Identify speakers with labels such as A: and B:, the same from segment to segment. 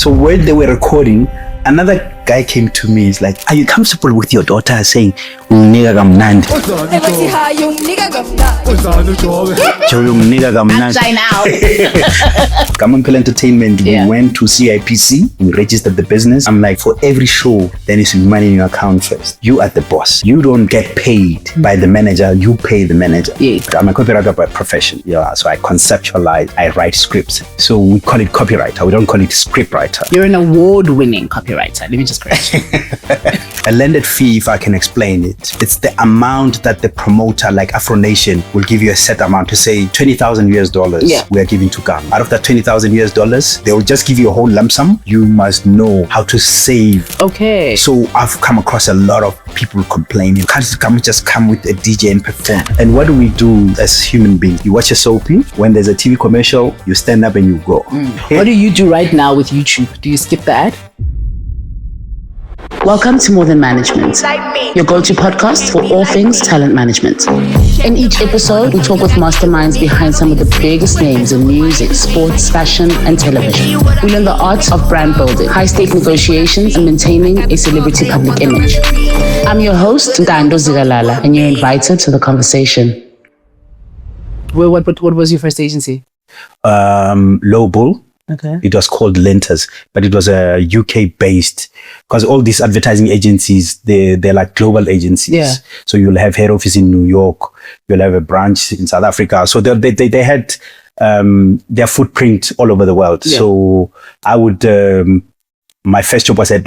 A: So when they were recording, another guy came to me. He's like, "Are you comfortable with your daughter saying nigga gamnandi?" Kamo Mphela Entertainment.
B: Yeah.
A: We went to CIPC. We registered the business. I'm like, for every show, there needs to be money in your account first. You are the boss. You don't get paid by the manager. You pay the manager.
B: Yeah.
A: I'm a copywriter by profession. Yeah. So I conceptualize. I write scripts. So we call it copywriter. We don't call it script writer.
B: You're an award-winning copywriter. Let me just correct you.
A: A landed fee, if I can explain it, it's the amount that the promoter, like Afro Nation, will give you a set amount to say $20,000.
B: Yeah.
A: We are giving to Gamu. Out of that $20,000, they will just give you a whole lump sum. You must know how to save.
B: Okay.
A: So I've come across a lot of people complaining, can't Gamu just come with a DJ and perform? And what do we do as human beings? You watch a soapy, when there's a TV commercial, you stand up and you go.
B: What do you do right now with YouTube? Do you skip the ad? Welcome to More Than Management, your go-to podcast for all things talent management. In each episode, we talk with masterminds behind some of the biggest names in music, sports, fashion, and television. We learn the art of brand building, high-stake negotiations, and maintaining a celebrity public image. I'm your host, Ndando Zigalala, and you're invited to the conversation. What was your first agency?
A: Low Bull.
B: Okay.
A: It was called Lenters, but it was a UK based, because all these advertising agencies, they're like global agencies.
B: Yeah.
A: So you'll have head office in New York, you'll have a branch in South Africa. So they had their footprint all over the world.
B: Yeah.
A: So I would my first job was at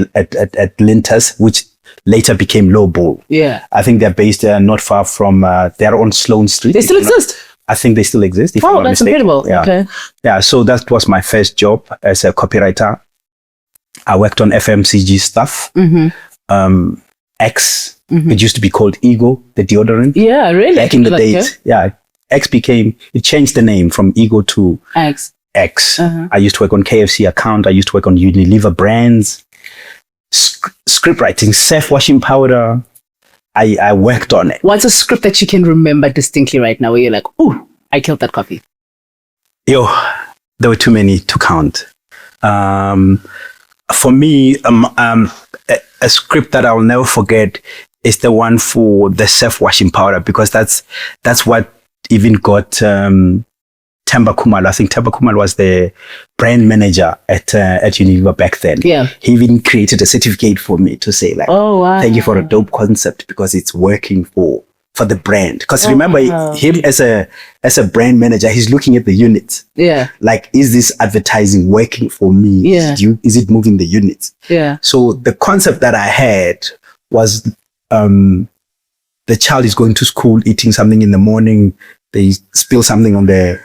A: Lenters, which later became Low Bull.
B: Yeah.
A: I think they're based not far from they're on Sloane Street.
B: They still exist?
A: I think they still exist. If I'm
B: Oh,
A: not
B: that's
A: mistaken.
B: incredible.
A: Yeah.
B: Okay.
A: Yeah, so that was my first job as a copywriter. I worked on FMCG stuff. X, it used to be called Ego, the deodorant.
B: Yeah, really?
A: Back in the
B: Like,
A: days. Yeah, it changed the name from Ego to
B: X.
A: I used to work on KFC account. I used to work on Unilever brands, script writing, self-washing powder. I worked on it.
B: What's a script that you can remember distinctly right now where you're like, oh, I killed that coffee?
A: Yo, there were too many to count. For me, a script that I'll never forget is the one for the self-washing powder, because that's what even got Themba Khumalo. I think Themba Khumalo was the brand manager at Unilever back then.
B: Yeah.
A: He even created a certificate for me to say, like,
B: Oh, wow.
A: thank you for a dope concept, because it's working for the brand. Because remember,
B: wow.
A: him as a brand manager, he's looking at the units.
B: Yeah.
A: Like, is this advertising working for me?
B: Yeah.
A: Is it moving the units?
B: Yeah.
A: So the concept that I had was the child is going to school, eating something in the morning, they spill something on the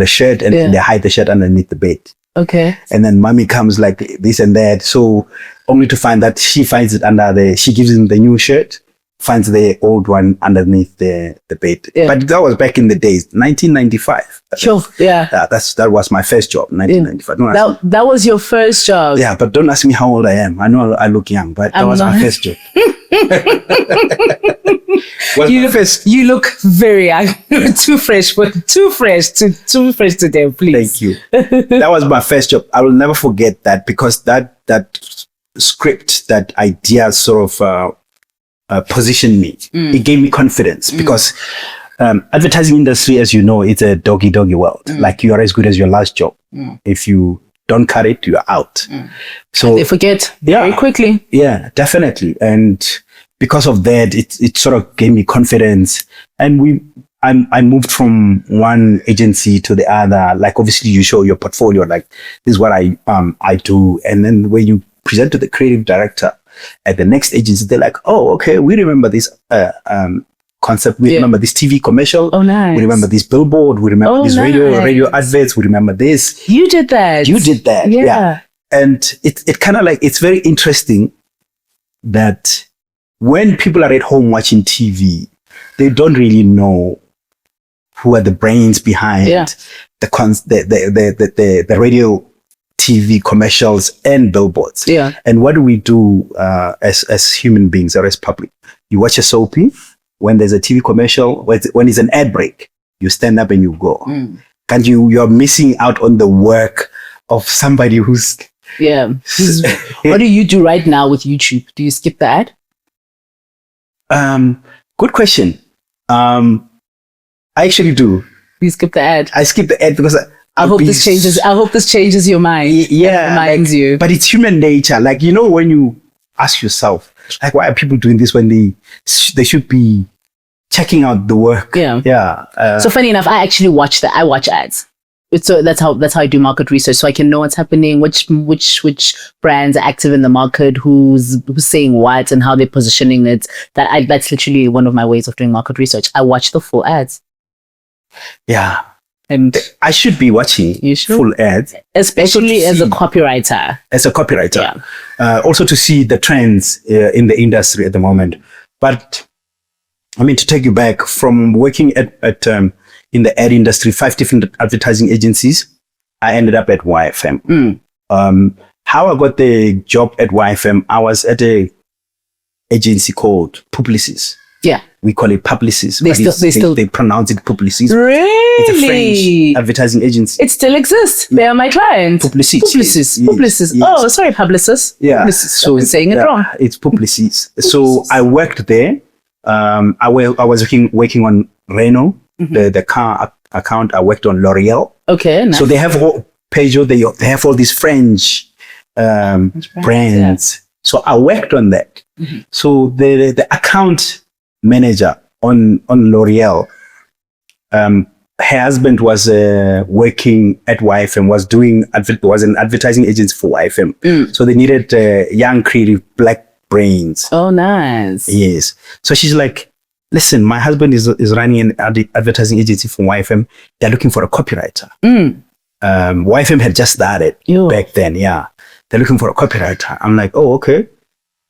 A: shirt, and they hide the shirt underneath the bed.
B: Okay.
A: And then mommy comes like this and that. So only to find that she finds it she gives him the new shirt, finds the old one underneath the bed.
B: Yeah.
A: But that was back in the days, 1995.
B: Sure. Yeah.
A: That was my first job, 1995. Don't ask me.
B: That was your first job.
A: Yeah, but don't ask me how old I am. I know I look young, but that was my first job.
B: You look very young. too fresh to them, please.
A: Thank you. That was my first job. I will never forget that, because that script, that idea sort of positioned me. It gave me confidence, because advertising industry, as you know, it's a doggy world. Like, you are as good as your last job. If you don't cut it, you're out. So
B: they forget very quickly.
A: Yeah, definitely. And because of that, it sort of gave me confidence. And I moved from one agency to the other. Like, obviously you show your portfolio, like, this is what I do. And then when you present to the creative director at the next agency, they're like, oh, okay, we remember this concept. We remember this TV commercial.
B: Oh, nice.
A: We remember this billboard. We remember this
B: nice.
A: radio adverts. We remember this.
B: You did that.
A: Yeah. And it kind of like, it's very interesting that when people are at home watching TV, they don't really know who are the brains behind the radio, TV commercials and billboards.
B: Yeah.
A: And what do we do as human beings or as public? You watch a soapy, when there's a TV commercial, when it's an ad break, you stand up and you go. And you're missing out on the work of somebody who's
B: Yeah. What do you do right now with YouTube? Do you skip the ad?
A: Good question. I actually do.
B: You skip the ad.
A: I skip the ad because
B: I hope this changes. I hope this changes your mind.
A: Yeah,
B: reminds you.
A: But it's human nature. Like, you know, when you ask yourself, like, why are people doing this when they should be checking out the work?
B: Yeah.
A: Yeah.
B: So funny enough, I actually watch that. I watch ads. So that's how I do market research. So I can know what's happening, which brands are active in the market, who's saying what, and how they're positioning it. That's literally one of my ways of doing market research. I watch the full ads.
A: Yeah.
B: And
A: I should be watching full ads.
B: Especially as a copywriter.
A: As a copywriter.
B: Yeah.
A: Also to see the trends in the industry at the moment. But, I mean, to take you back from working at in the ad industry, 5 different advertising agencies, I ended up at YFM. How I got the job at YFM, I was at a agency called Publicis.
B: Yeah.
A: We call it Publicis.
B: They
A: pronounce it Publicis.
B: Really?
A: It's a French advertising agency.
B: It still exists. They are my clients.
A: Publicis.
B: Publicis.
A: Yes.
B: Oh, sorry, Publicis.
A: Yeah.
B: Publicis. So I'm saying it wrong.
A: It's Publicis. So I worked there. I was working on Renault, the car account. I worked on L'Oreal.
B: Okay. Nice.
A: So they have Peugeot. They have all these French brands. Yeah. So I worked on that. So the account manager on L'Oreal, her husband was working at YFM, was an advertising agency for YFM. So they needed young, creative black brains.
B: Oh, nice.
A: Yes. So she's like, listen, my husband is running an advertising agency for YFM. They're looking for a copywriter. YFM had just started back then. Yeah. They're looking for a copywriter. I'm like, oh, okay.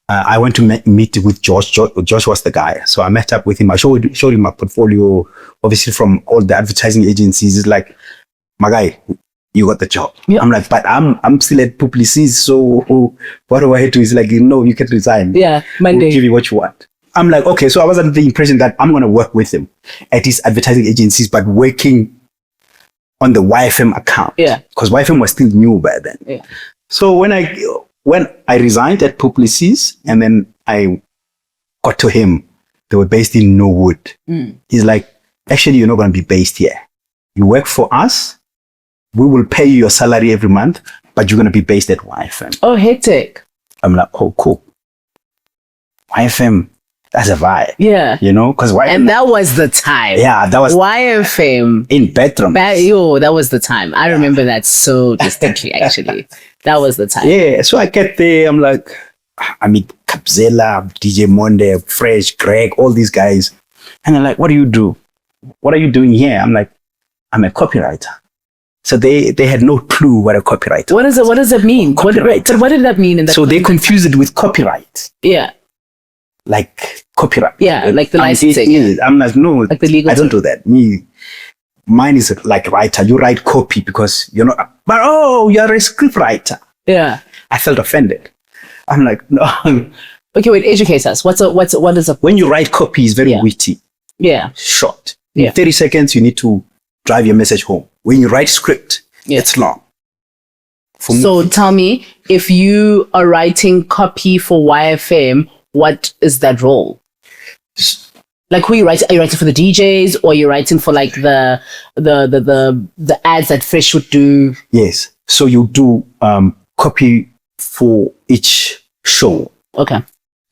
A: I went to meet with Josh. Josh was the guy. So I met up with him. I showed him my portfolio, obviously from all the advertising agencies. It's like, my guy, you got the job. Yep. I'm like, but I'm still at Publicis. So what do I do? He's like, no, you can resign.
B: Yeah, Monday.
A: We'll give you what you want. I'm like, okay. So I was under the impression that I'm going to work with him at his advertising agencies, but working on the YFM account.
B: Yeah.
A: Because YFM was still new by then.
B: Yeah.
A: So when I resigned at Publicis and then I got to him, they were based in Norwood. He's like, actually, you're not going to be based here. You work for us. We will pay you your salary every month, but you're going to be based at YFM.
B: Oh, hectic.
A: I'm like, oh, cool. YFM, that's a vibe.
B: Yeah.
A: You know, because YFM.
B: And that was the time.
A: Yeah, that was.
B: YFM.
A: In bedroom.
B: That was the time. I remember that so distinctly, actually. That was the time.
A: Yeah. So I get there. I'm like, I meet Kapzela, DJ Monde, Fresh, Greg, all these guys. And they're like, what do you do? What are you doing here? I'm like, I'm a copywriter. So they had no clue what a copywriter was.
B: What does that mean? What did that mean in that?
A: So they confused it with copyright.
B: Yeah.
A: Like copyright.
B: Yeah, like the licensing.
A: I'm like, no,
B: like the legal.
A: I don't do that. Mine is like writer. You write copy because you're not, but you're a script writer.
B: Yeah.
A: I felt offended. I'm like, no.
B: Okay, wait, educate us. What is a
A: when you write copy is very witty.
B: Yeah.
A: Short. In 30 seconds, you need to drive your message home. When you write script, it's long.
B: So tell me, if you are writing copy for YFM, what is that role? Like who you write? Are you writing for the DJs, or you're writing for like the ads that Fresh would do?
A: Yes. So you do copy for each show.
B: Okay.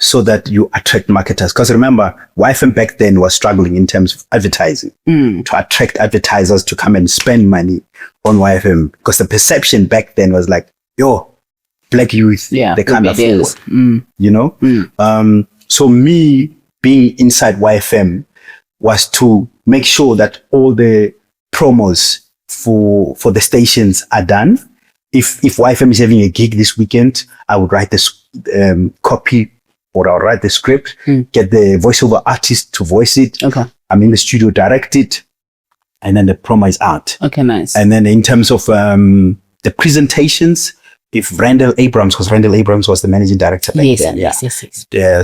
A: So that you attract marketers. Because remember, YFM back then was struggling in terms of advertising to attract advertisers to come and spend money on YFM. Because the perception back then was like, yo, black youth, they can't afford. You know? So me being inside YFM was to make sure that all the promos for the stations are done. If YFM is having a gig this weekend, I would write this copy, or I'll write the script, get the voiceover artist to voice it.
B: Okay.
A: I'm in the studio, direct it, and then the promo is out.
B: Okay, nice.
A: And then in terms of the presentations, if Randall Abrams, because Randall Abrams was the managing director back then. Yes.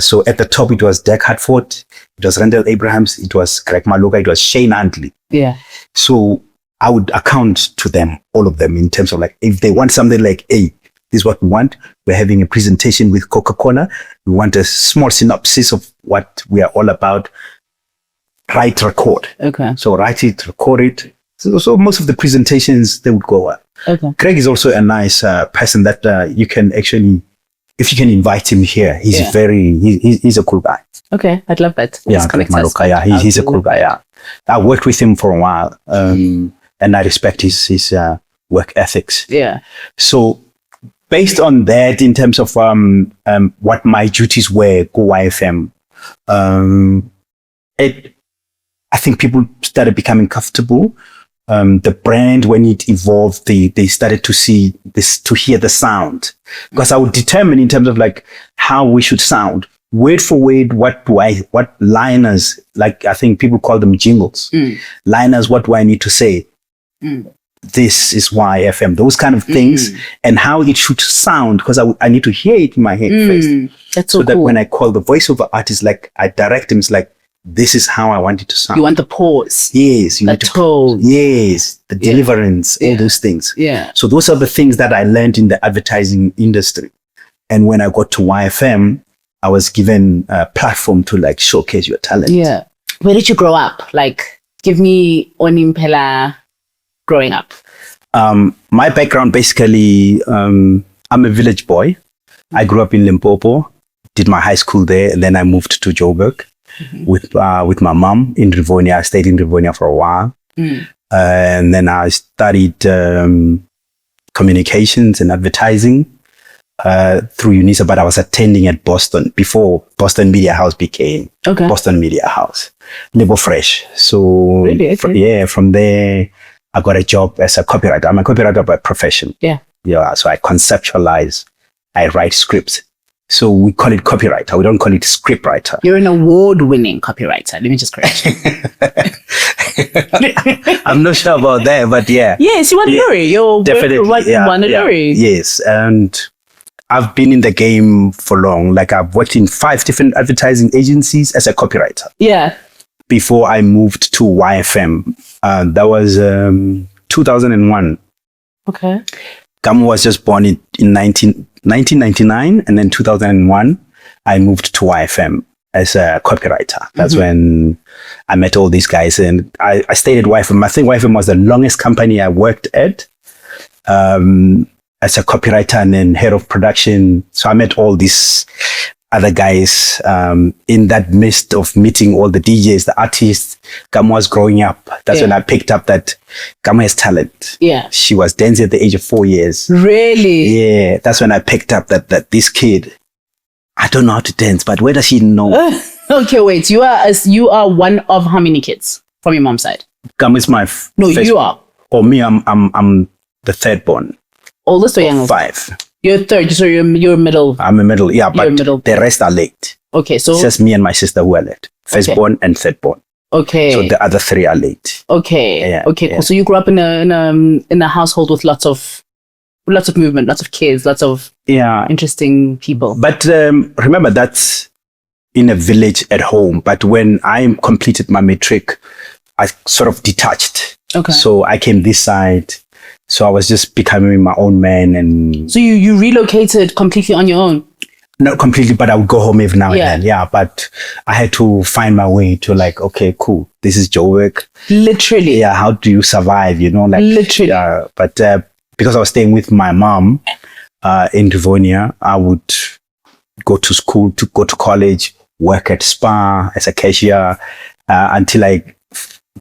A: So at the top, it was Dak Hartford, it was Randall Abrams, it was Greg Maluka, it was Shane Antley.
B: Yeah.
A: So I would account to them, all of them, in terms of like, if they want something like, hey, this is what we want. We're having a presentation with Coca-Cola. We want a small synopsis of what we are all about. Write, record.
B: Okay.
A: So write it, record it. So most of the presentations, they would go up.
B: Okay.
A: Craig is also a nice person that you can actually, if you can invite him here, he's he's a cool guy.
B: Okay, I'd love that.
A: Yeah, Craig Maroka, yeah, he's a cool guy. Yeah, I worked with him for a while, and I respect his work ethics.
B: Yeah.
A: So based on that, in terms of what my duties were, Go YFM, I think people started becoming comfortable. The brand, when it evolved, they started to see this, to hear the sound, because I would determine in terms of like how we should sound, word for word, what liners, like I think people call them jingles, liners, what do I need to say? This is why FM, those kind of things, and how it should sound, because I need to hear it in my head first.
B: That's
A: so
B: so
A: that
B: cool.
A: when I call the voiceover artist, like I direct him, it's like, this is how I want it to sound.
B: You want the pause.
A: Yes. You
B: the
A: need to,
B: tone.
A: yes. The deliverance, all those things.
B: Yeah.
A: So those are the things that I learned in the advertising industry. And when I got to YFM, I was given a platform to like showcase your talent.
B: Yeah. Where did you grow up? Like, give me Oni Mphela growing up.
A: My background, basically, I'm a village boy. I grew up in Limpopo, did my high school there, and then I moved to Joburg. With my mom in Rivonia. I stayed in Rivonia for a while. And then I studied communications and advertising through UNISA, but I was attending at Boston before Boston Media House became Boston Media House. Label Fresh. So
B: really? Okay.
A: From there, I got a job as a copywriter. I'm a copywriter by profession.
B: Yeah.
A: Yeah. So I conceptualize, I write scripts. So we call it copywriter. We don't call it scriptwriter.
B: You're an award-winning copywriter. Let me just correct you.
A: I'm not sure about that, but yeah.
B: Yes, you won a jury. You're
A: definitely
B: won a jury.
A: Yes, and I've been in the game for long. Like I've worked in 5 different advertising agencies as a copywriter.
B: Yeah.
A: Before I moved to YFM, that was 2001.
B: Okay.
A: Gamu was just born in 1999, and then 2001, I moved to YFM as a copywriter. That's when I met all these guys, and I stayed at YFM. I think YFM was the longest company I worked at as a copywriter and then head of production. So I met all these other guys in that midst of meeting all the DJs, the artists. Gamu was growing up. That's when I picked up that Gamu has talent. Yeah. She was dancing at the age of 4 years.
B: Really?
A: Yeah. That's when I picked up that this kid, I don't know how to dance, but where does she know?
B: Okay, wait. You are one of how many kids from your mom's side?
A: Gamu is my
B: No, you are.
A: Or me, I'm the third born.
B: Oldest or youngest?
A: 5.
B: You're third, so you're middle.
A: I'm a middle, yeah, but
B: middle.
A: The rest are late.
B: Okay, so
A: it's just me and my sister who are late. Firstborn and thirdborn.
B: Okay.
A: So the other 3 are late.
B: Okay.
A: Yeah,
B: okay, cool. So you grew up in a household with lots of movement, lots of kids, lots of interesting people.
A: But remember, that's in a village at home. But when I completed my matric, I sort of detached.
B: Okay.
A: So I came this side. So I was just becoming my own man. And
B: so you relocated completely on your own?
A: Not completely, but I would go home every now and then. Yeah, but I had to find my way to like, okay, cool. This is Joburg.
B: Literally.
A: Yeah, how do you survive, you know? Like,
B: literally.
A: But because I was staying with my mom in Rivonia, I would go to school, to go to college, work at Spa as a cashier until I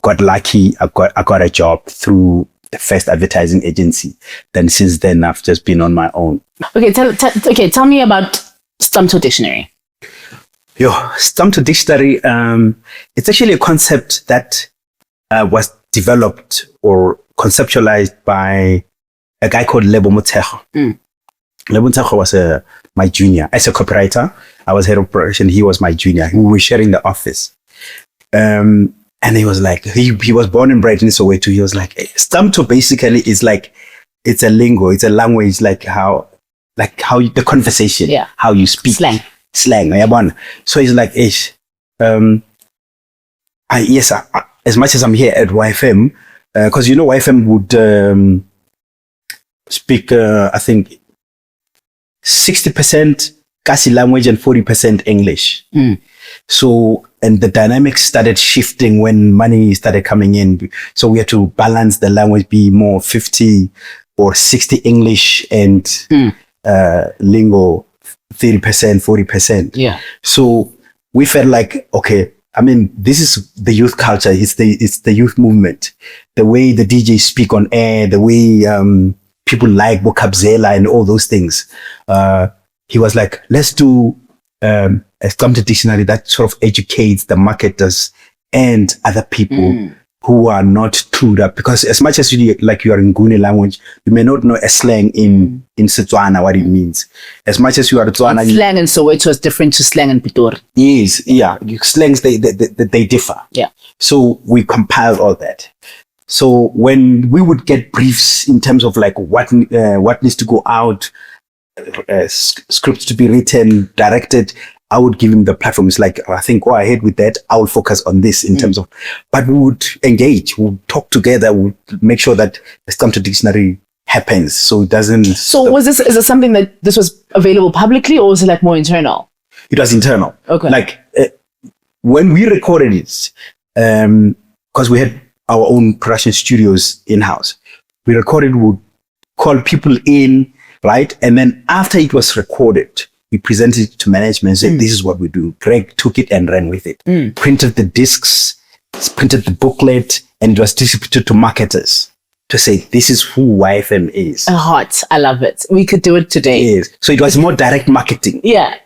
A: got lucky. I got a job through the first advertising agency. Then since then, I've just been on my own.
B: Okay, tell me about Stump Dictionary.
A: Stump Dictionary, it's actually a concept that was developed or conceptualized by a guy called Lebo Motego. Lebo Motego was my junior. As a copywriter, I was head of production. He was my junior. We were sharing the office. And he was like, he was born and bred in Soweto. He was like, Stump basically is like, it's a lingo, it's a language, like how the conversation, how you speak. Slang. So he's like, as much as I'm here at YFM, because YFM would speak, I think, 60% Kasi language and 40% English. So, and the dynamics started shifting when money started coming in. So we had to balance the language, be more 50 or 60 English and lingo, 30%, 40%.
B: Yeah.
A: So we felt like, okay, I mean, this is the youth culture. It's the youth movement. The way the DJs speak on air, the way people like Bokabzela and all those things. He was like, let's do a Stump dictionary that sort of educates the marketers and other people who are not clued up. Because as much as you are in Nguni language, you may not know a slang in Setswana, what it means. As much as you are Tswana,
B: slang in Soweto is different to slang in Pitor.
A: Yes, yeah. Slangs, they differ.
B: Yeah.
A: So we compiled all that. So when we would get briefs in terms of like what needs to go out, scripts to be written, directed, I would give him the platform. It's like, I think, go ahead with that. I will focus on this in terms of, but we would engage, we would talk together, we would make sure that the Stump dictionary happens. So it doesn't.
B: So is it something that this was available publicly, or was it like more internal?
A: It was internal.
B: Okay.
A: Like when we recorded it, because we had our own production studios in-house, we recorded, would call people in, right? And then after it was recorded, we presented it to management and said, this is what we do. Greg took it and ran with it. Printed the discs, printed the booklet, and it was distributed to marketers to say, this is who YFM is.
B: Hot. I love it. We could do it today.
A: Yes. So it was more direct marketing.
B: Yeah.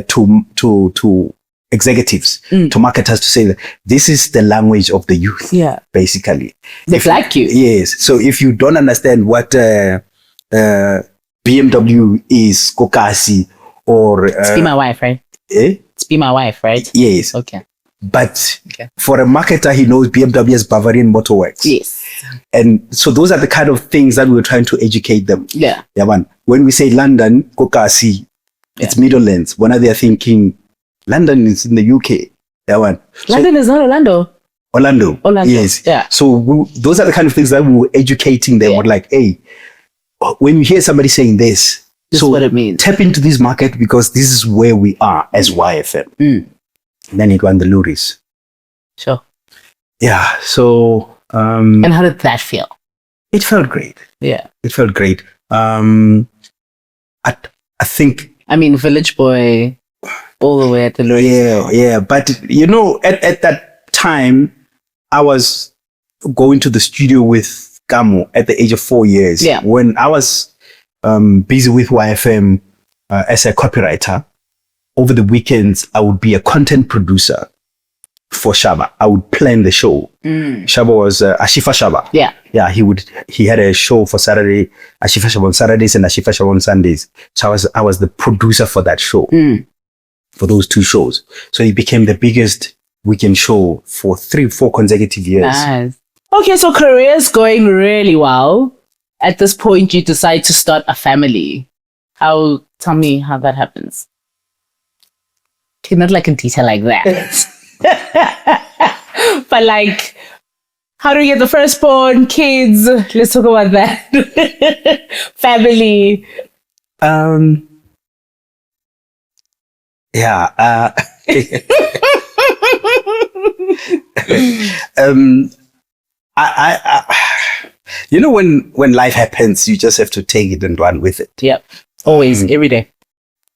A: To executives, to marketers, to say that this is the language of the youth.
B: Yeah.
A: Basically.
B: They like you.
A: Yes. So if you don't understand what BMW is, Kokasi, or
B: it's Be My Wife, right? It's Be My Wife, right?
A: Yes.
B: Okay.
A: But for a marketer, he knows BMW as Bavarian Motorworks.
B: Yes.
A: And so those are the kind of things that we were trying to educate them.
B: Yeah.
A: Yeah, man. When we say London, Kokasi, it's Midlands. When they are thinking London is in the UK. Yeah, man.
B: London is not Orlando.
A: Orlando. Yes.
B: Yeah.
A: So those are the kind of things that we were educating them. We're like, hey, when you hear somebody saying this,
B: this is what it means.
A: Tap into this market because this is where we are as YFM. And then it won the Luris.
B: Sure.
A: Yeah. So.
B: And how did that feel?
A: It felt great.
B: Yeah.
A: It felt great. I think.
B: I mean, Village Boy, all the way at the Luris.
A: Yeah. But at that time, I was going to the studio with Gamu at the age of 4 years.
B: Yeah.
A: When I was busy with YFM as a copywriter, over the weekends, I would be a content producer for Shaba. I would plan the show. Shaba was Ashifa Shaba.
B: Yeah.
A: Yeah, he had a show for Saturday, Ashifa Shaba on Saturdays and Ashifa Shaba on Sundays. So I was the producer for that show, for those two shows. So it became the biggest weekend show for 3-4 consecutive years.
B: Nice. Okay, so career's going really well. At this point, you decide to start a family. Tell me how that happens. Okay, not like in detail like that. But like, how do you get the firstborn, kids? Let's talk about that. Family.
A: Yeah. When life happens, you just have to take it and run with it.
B: Yep. Always, every day.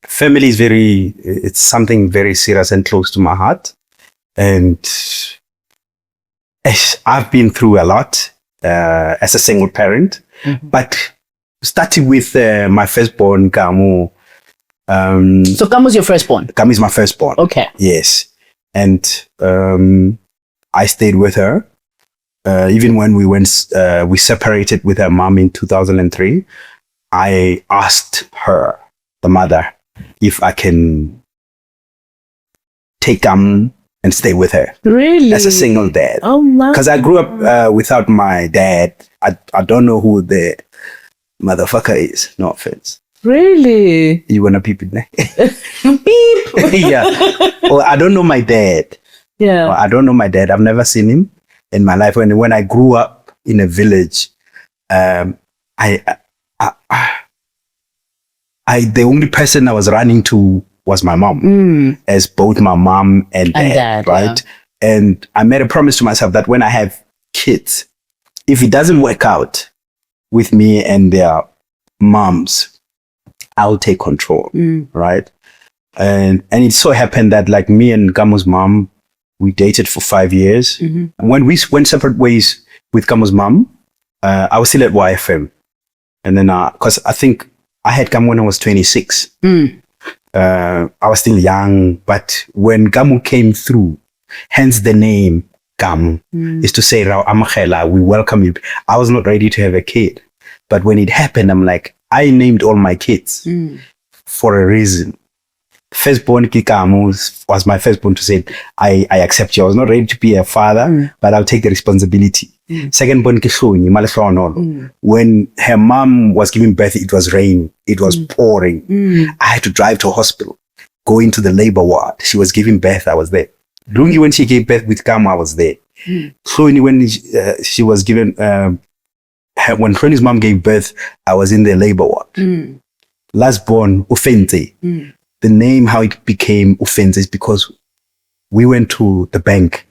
A: Family is it's something very serious and close to my heart. And I've been through a lot as a single parent, but starting with my firstborn, Gamu.
B: So Gamu is your firstborn?
A: Gamu is my firstborn.
B: Okay.
A: Yes. And I stayed with her. Even when we separated with her mom in 2003, I asked her, the mother, if I can take and stay with her.
B: Really?
A: As a single dad.
B: Oh, wow. Because
A: I grew up without my dad. I don't know who the motherfucker is. No offense.
B: Really?
A: You want to peep it there?
B: Beep.
A: Yeah. Well, I don't know my dad.
B: Yeah.
A: I don't know my dad. I've never seen him in my life. When I grew up, in a village. I the only person I was running to was my mom, as both my mom and dad, right? Yeah. And I made a promise to myself that when I have kids, if it doesn't work out with me and their moms, I'll take control, right? And it so happened that like me and Gamu's mom, we dated for 5 years. When we went separate ways with Gamu's mom, I was still at YFM. And then, because I think I had Gamu when I was 26. I was still young, but when Gamu came through, hence the name Gamu, is to say, Mphela, we welcome you. I was not ready to have a kid. But when it happened, I'm like, I named all my kids for a reason. Firstborn Gamu was my firstborn to say, I accept you. I was not ready to be a father, but I'll take the responsibility. Secondborn Kishoni, when her mom was giving birth, it was raining. It was pouring. I had to drive to a hospital, go into the labor ward. She was giving birth. I was there. Lungi, when she gave birth with Gamu, I was there. Khloeni, when she was given, when Khloeni's mom gave birth, I was in the labor ward. Last born, Ufente. The name, how it became Ufenze, is because we went to the bank,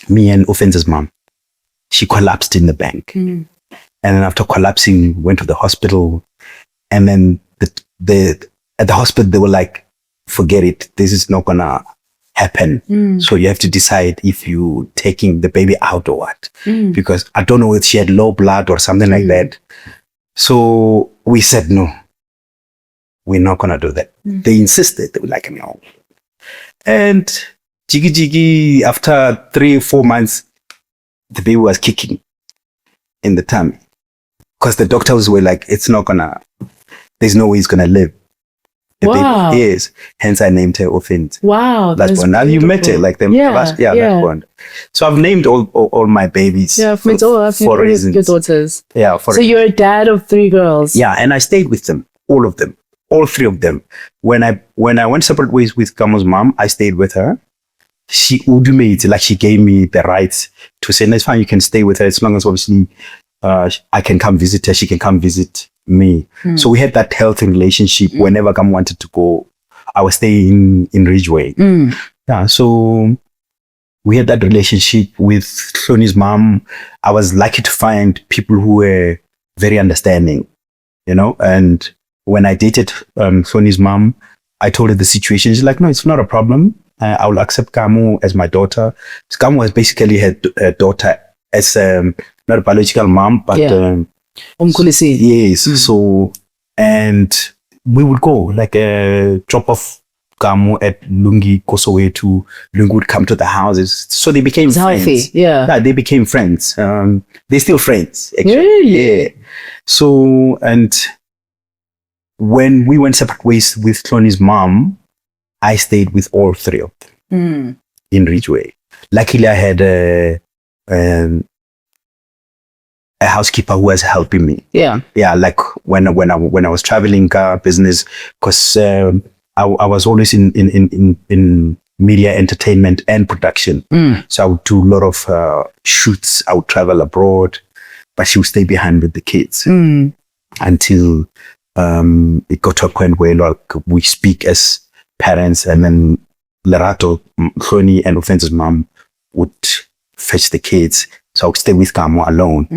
A: me and Ufenze's mom. She collapsed in the bank. And then after collapsing, went to the hospital. And then at the hospital, they were like, forget it. This is not going to happen. So you have to decide if you taking the baby out or what. Because I don't know if she had low blood or something like that. So we said, no, we're not going to do that. They insisted. They were like, no. And jiggy, after 3 or 4 months, the baby was kicking in the tummy. Because the doctors were like, it's not going to, there's no way he's going to live. The baby is. Hence, I named her Offend.
C: Wow.
A: That's one. Now you met her, like them. That's one. So I've named all my babies.
C: Yeah, for reasons. Your daughters.
A: Yeah.
C: So you're a dad of 3 girls.
A: Yeah, and I stayed with them, all of them, all 3 of them. When I went separate ways with Gamu's mom, I stayed with her. She ultimately, like, she gave me the rights to say, that's fine, you can stay with her as long as obviously I can come visit her, she can come visit me. So we had that healthy relationship. Whenever Gamu wanted to go, I was staying in Ridgeway. Yeah, so we had that relationship with Khloeni's mom. I was lucky to find people who were very understanding, you know. And when I dated Khloeni's mom, I told her the situation. She's like, no, it's not a problem. I will accept Gamu as my daughter. So Gamu was basically her daughter as not a biological mom, but yes. So, and we would go like a drop off Gamu at Lungi Kosoweto. Lungi would come to the houses, so they became friends. Yeah, they became friends. They're still friends, actually.
C: Really?
A: Yeah. So, and when we went separate ways with Khloeni's mom, I stayed with all 3 of them in Ridgeway. Luckily, I had a housekeeper who was helping me. Yeah, like when I was traveling business, because I was always in media, entertainment, and production. So I would do a lot of shoots. I would travel abroad, but she would stay behind with the kids until it got to a point where like we speak as parents, and then Lerato, Khloeni, and Offense's mom would fetch the kids. So I would stay with Gamu alone.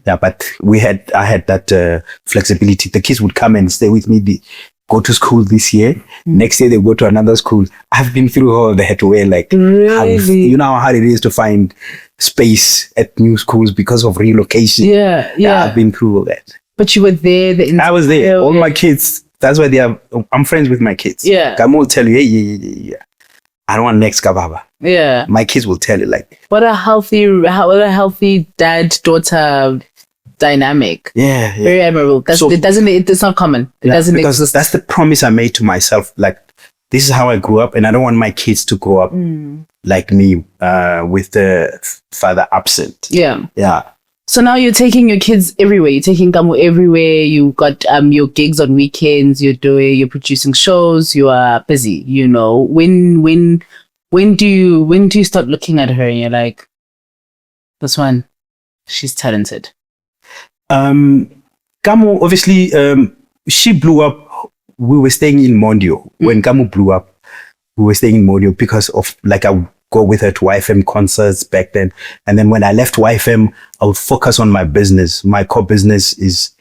A: Yeah, but I had that flexibility. The kids would come and stay with me, go to school this year. Next year they go to another school. I've been through all that way. Like,
C: really?
A: You know how hard it is to find space at new schools because of relocation. Yeah. I've been through all that.
C: But you were there.
A: I was there. All my kids. That's why I'm friends with my kids.
C: Yeah.
A: Gamu will tell you, yeah. I don't want next Kababa.
C: Yeah.
A: My kids will tell you like.
C: What a healthy dad-daughter dynamic.
A: Yeah.
C: Very admirable. It's not common. It doesn't exist.
A: That's the promise I made to myself. Like, this is how I grew up, and I don't want my kids to grow up like me, with the father absent. Yeah.
C: So now you're taking your kids everywhere. You're taking Gamu everywhere. You got your gigs on weekends. You're producing shows. You are busy. You know, when do you start looking at her and you're like, this one? she's talented?
A: Gamu, obviously, she blew up. We were staying in Mondio. When Gamu blew up, we were staying in Mondio because of, like, I would go with her to YFM concerts back then. And then when I left YFM, I would focus on my business. My core business is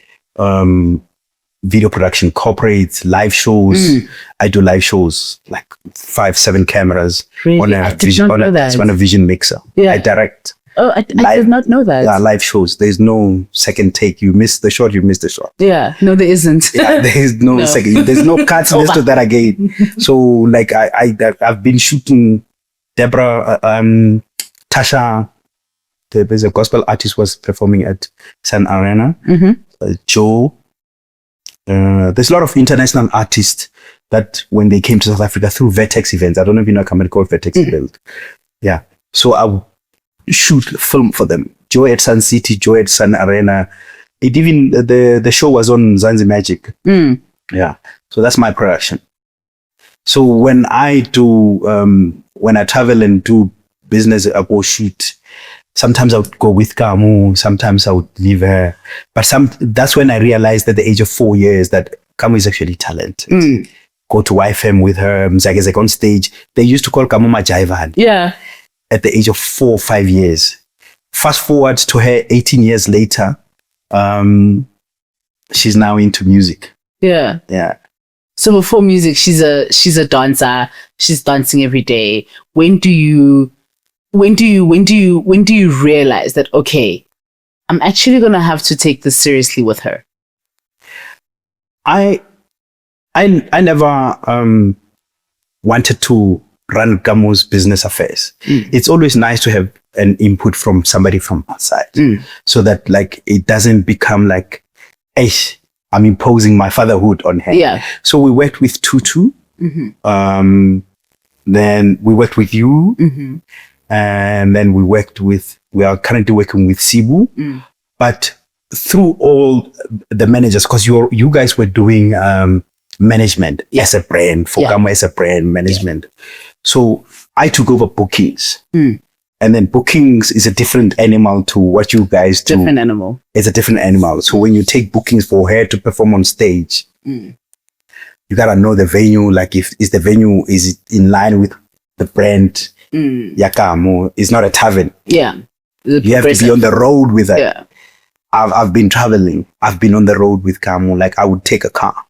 A: video production, corporates, live shows. I do live shows, like 5-7 cameras
C: Really?
A: on
C: I
A: a
C: did not know that.
A: on a vision mixer.
C: Yeah.
A: I direct.
C: Oh, I did not know that.
A: Yeah, live shows. There's no second take. You miss the shot, you miss the shot.
C: Yeah, no, there isn't.
A: Yeah, there's no second. There's no cuts list to that again. So like I've been shooting Deborah, Tasha, there's a gospel artist was performing at Sun Arena. Joe. There's a lot of international artists that when they came to South Africa through Vertex events. I don't know if you know a company called Vertex event. Yeah. So I would shoot film for them. Joe at Sun City, Joe at Sun Arena. It even the show was on Zanzi Magic. Yeah. So that's my production. So when I do when I travel and do business, I go shoot. Sometimes I would go with Gamu, sometimes I would leave her. But that's when I realized at the age of 4 years that Gamu is actually talented. Go to YFM with her, Mzagezek on stage. They used to call Gamu Majaivan.
C: Yeah.
A: At the age of 4 or 5 years. Fast forward to her 18 years later, she's now into music.
C: Yeah.
A: Yeah.
C: So before music, she's a dancer. She's dancing every day. When do you realize that, okay, I'm actually gonna have to take this seriously with her?
A: I never wanted to run Gamu's business affairs. It's always nice to have an input from somebody from outside, so that like it doesn't become like, hey, I'm imposing my fatherhood on her.
C: Yeah.
A: So we worked with Tutu. Then we worked with you. And then we are currently working with Sibu. But through all the managers, because you guys were doing management as a brand, for Gamu as a brand management. So I took over bookings. And then bookings is a different animal to what you guys do.
C: Different animal.
A: It's a different animal. So when you take bookings for her to perform on stage, you gotta know the venue. Like is the venue is in line with the brand. Gamu is not a tavern. Yeah. You have to be on the road with her.
C: Yeah.
A: I've been traveling. I've been on the road with Gamu. Like I would take a car,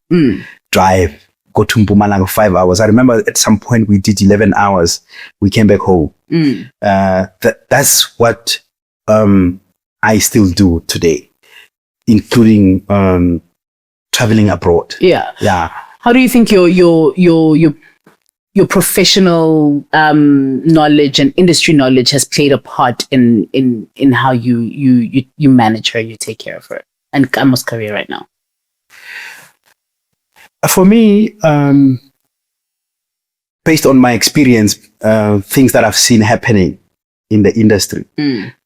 A: drive, go to Mpumalanga 5 hours. I remember at some point we did 11 hours. We came back home. That's what I still do today, including traveling abroad. Yeah. Yeah.
C: How do you think your professional knowledge and industry knowledge has played a part in how you manage her, you take care of her, and Gamu's career right now?
A: For me, based on my experience, things that I've seen happening in the industry,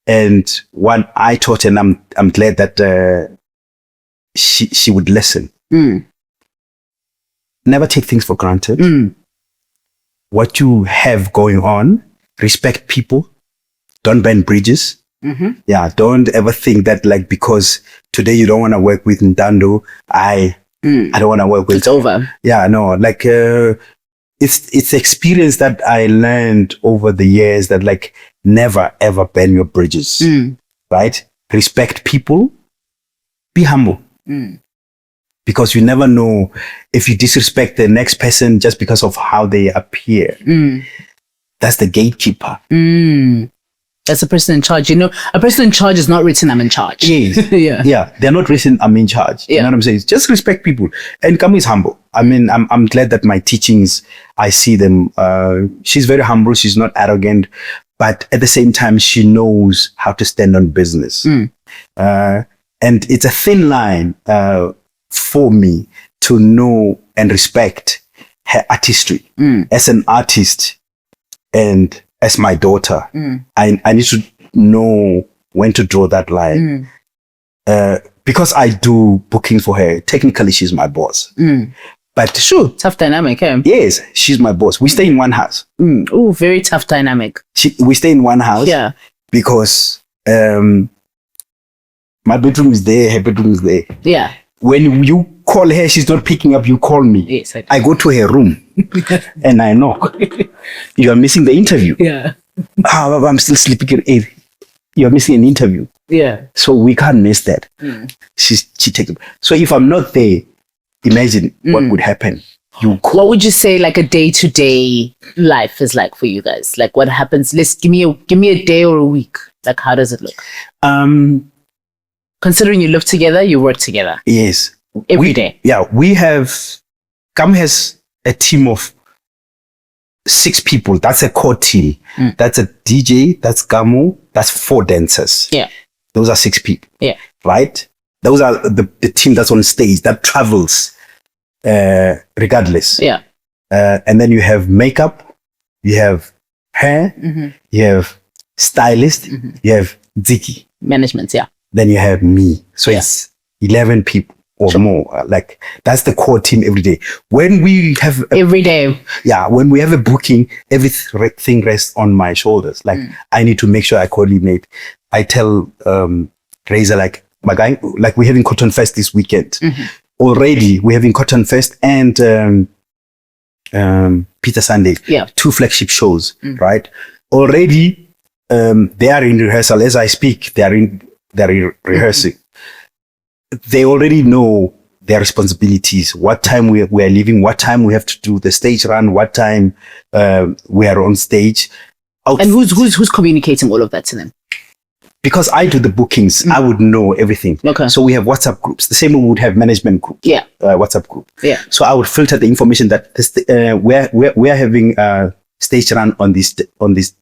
A: and what I taught, and I'm glad that she would listen. Never take things for granted. What you have going on, respect people, don't burn bridges. Yeah, don't ever think that like because today you don't want to work with Ntando, I don't want to work with.
C: It's over.
A: Yeah, no, like it's experience that I learned over the years that like never ever burn your bridges, right? Respect people, be humble. Because you never know if you disrespect the next person just because of how they appear. That's the gatekeeper.
C: That's the person in charge. You know, a person in charge is not written, I'm in charge.
A: Yes.
C: Yeah.
A: Yeah. They're not written, I'm in charge. You know what I'm saying? Just respect people. And Gamu is humble. I mean, I'm glad that my teachings, I see them. She's very humble. She's not arrogant. But at the same time, she knows how to stand on business. And it's a thin line for me to know and respect her artistry as an artist and as my daughter. I need to know when to draw that line. Because I do bookings for her, technically she's my boss. But sure.
C: Tough dynamic, eh?
A: Yes, she's my boss. We stay in one house.
C: Oh, very tough dynamic.
A: We stay in one house.
C: Yeah.
A: Because My bedroom is there, her bedroom is there.
C: Yeah.
A: When you call her, she's not picking up, you call me.
C: Yes,
A: I go to her room and I knock. You are missing the interview.
C: Yeah.
A: I'm still sleeping at 8. You're missing an interview.
C: Yeah.
A: So we can't miss that. She takes it. So if I'm not there, imagine what would happen.
C: What would you say like a day-to-day life is like for you guys? Like what happens? Give me a day or a week. Like how does it look? Considering you live together, you work together.
A: Yes.
C: Every day.
A: Yeah. Gamu has a team of 6 people. That's a core team. That's a DJ, that's Gamu, that's 4 dancers.
C: Yeah.
A: Those are 6 people.
C: Yeah.
A: Right? Those are the team that's on stage that travels regardless.
C: Yeah.
A: And then you have makeup, you have hair, you have stylist, you have Ziki.
C: Management, yeah.
A: Then you have me. So it's 11 people or more. Like that's the core team every day. When we have
C: every day.
A: Yeah. When we have a booking, everything rests on my shoulders. Like I need to make sure I coordinate. I tell Razor, like my guy, like we're having Cotton Fest this weekend. Already we're having Cotton Fest and Peter Sunday. Yeah. 2 flagship shows, right? Already they are in rehearsal as I speak. They're rehearsing. They already know their responsibilities, what time we are leaving, what time we have to do the stage run, what time we are on stage.
C: And who's communicating all of that to them?
A: Because I do the bookings, I would know everything. Okay. So we have WhatsApp groups. The same way we would have management group. Yeah. WhatsApp group. Yeah. So I would filter the information that this, we're having stage run on this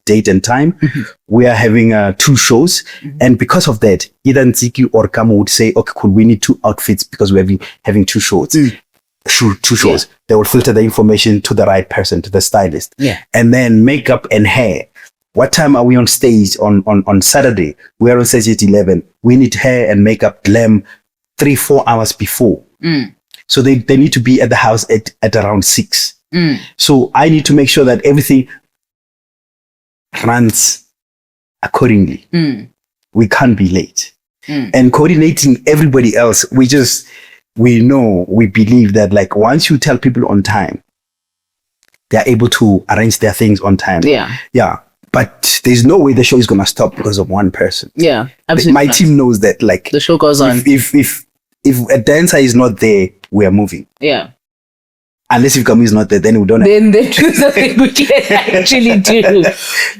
A: date and time. We are having 2 shows, and because of that, either Nziki or Kamo would say, "Okay, cool, we need 2 outfits because we're having 2 shows." 2 shows. Yeah. They will filter the information to the right person, to the stylist. Yeah. And then makeup and hair. What time are we on stage on Saturday? We are on stage at 11. We need hair and makeup, glam 3-4 hours before. So they need to be at the house at around 6. So I need to make sure that everything runs accordingly. We can't be late. And coordinating everybody else, we believe that like once you tell people on time, they're able to arrange their things on time. Yeah. Yeah. But there's no way the show is going to stop because of one person. Yeah, absolutely. My team knows that like
C: the show goes on.
A: If a dancer is not there, we are moving. Yeah. Unless if Gamu is not there, then we don't.
C: Then they do something we can actually do.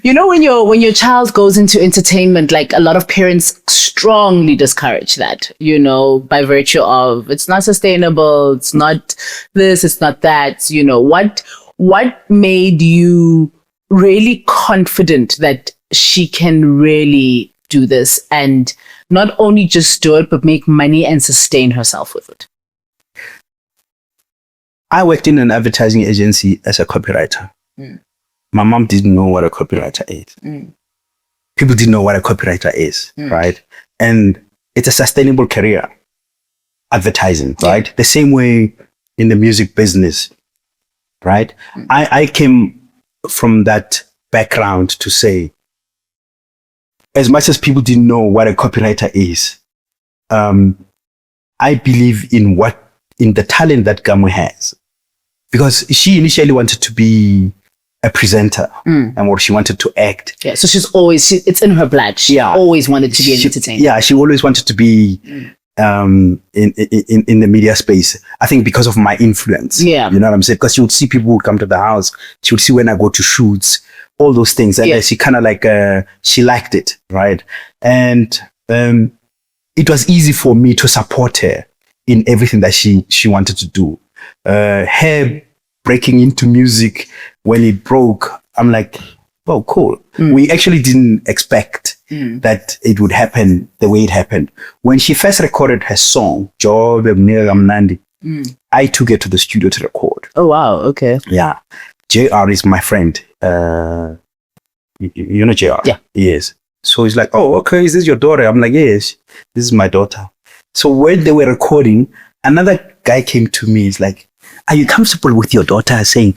C: You know, when your child goes into entertainment, like a lot of parents strongly discourage that. You know, by virtue of it's not sustainable, it's not this, it's not that. You know, what made you really confident that she can really do this and not only just do it, but make money and sustain herself with it?
A: I worked in an advertising agency as a copywriter. My mom didn't know what a copywriter is. People didn't know what a copywriter is, right? And it's a sustainable career, advertising, right? The same way in the music business, right? I came from that background to say, as much as people didn't know what a copywriter is, I believe in the talent that Gamu has, because she initially wanted to be a presenter and what she wanted to act.
C: Yeah, so it's in her blood. She always wanted to be an entertainer.
A: Yeah, she always wanted to be in the media space. I think because of my influence. Yeah. You know what I'm saying? Because she would see people who would come to the house. She would see when I go to shoots, all those things. And she kind of like, she liked it, right? And it was easy for me to support her in everything that she wanted to do. Her breaking into music, when it broke, I'm like, oh, cool. We actually didn't expect that it would happen the way it happened. When she first recorded her song, Job Nandi, I took her to the studio to record.
C: Oh, wow. Okay.
A: Yeah. JR is my friend. You know JR? Yeah. Yes. So he's like, oh, okay, is this your daughter? I'm like, yes, this is my daughter. So when they were recording, another guy came to me. He's like, are you comfortable with your daughter saying,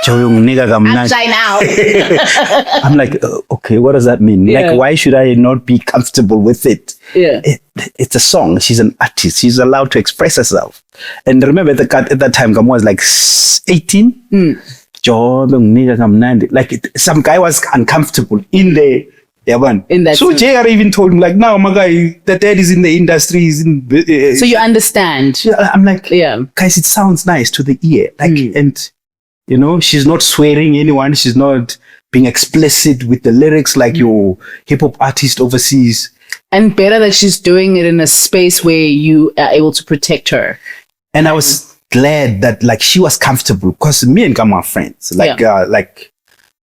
C: I'm shy now.
A: I'm like, okay, what does that mean?
C: Yeah.
A: Like, why should I not be comfortable with it?
C: Yeah.
A: It's a song. She's an artist. She's allowed to express herself. And remember, at that time, Gamu was like 18. Like, some guy was uncomfortable in there. Yeah, man.
C: In that
A: so
C: sense.
A: JR even told him, like, now my guy, the dad is in the industry. He's in,
C: So you understand.
A: I'm like,
C: Yeah.
A: guys, it sounds nice to the ear. Like, and you know, she's not swearing anyone. She's not being explicit with the lyrics like your hip hop artist overseas.
C: And better that she's doing it in a space where you are able to protect her.
A: And I was glad that like she was comfortable because me and Gamu are friends. Like, like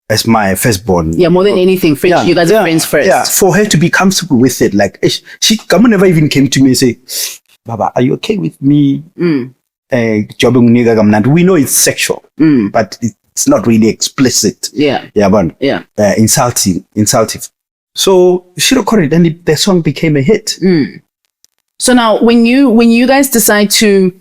A: as my firstborn.
C: Yeah, more than anything, friends. You guys are friends first.
A: Yeah, for her to be comfortable with it. Like, Gamu never even came to me and say, Baba, are you okay with me? We know it's sexual, but it's not really explicit.
C: Yeah.
A: Yeah, but
C: Yeah.
A: insulting. So she recorded and the song became a hit.
C: So now when you guys decide to,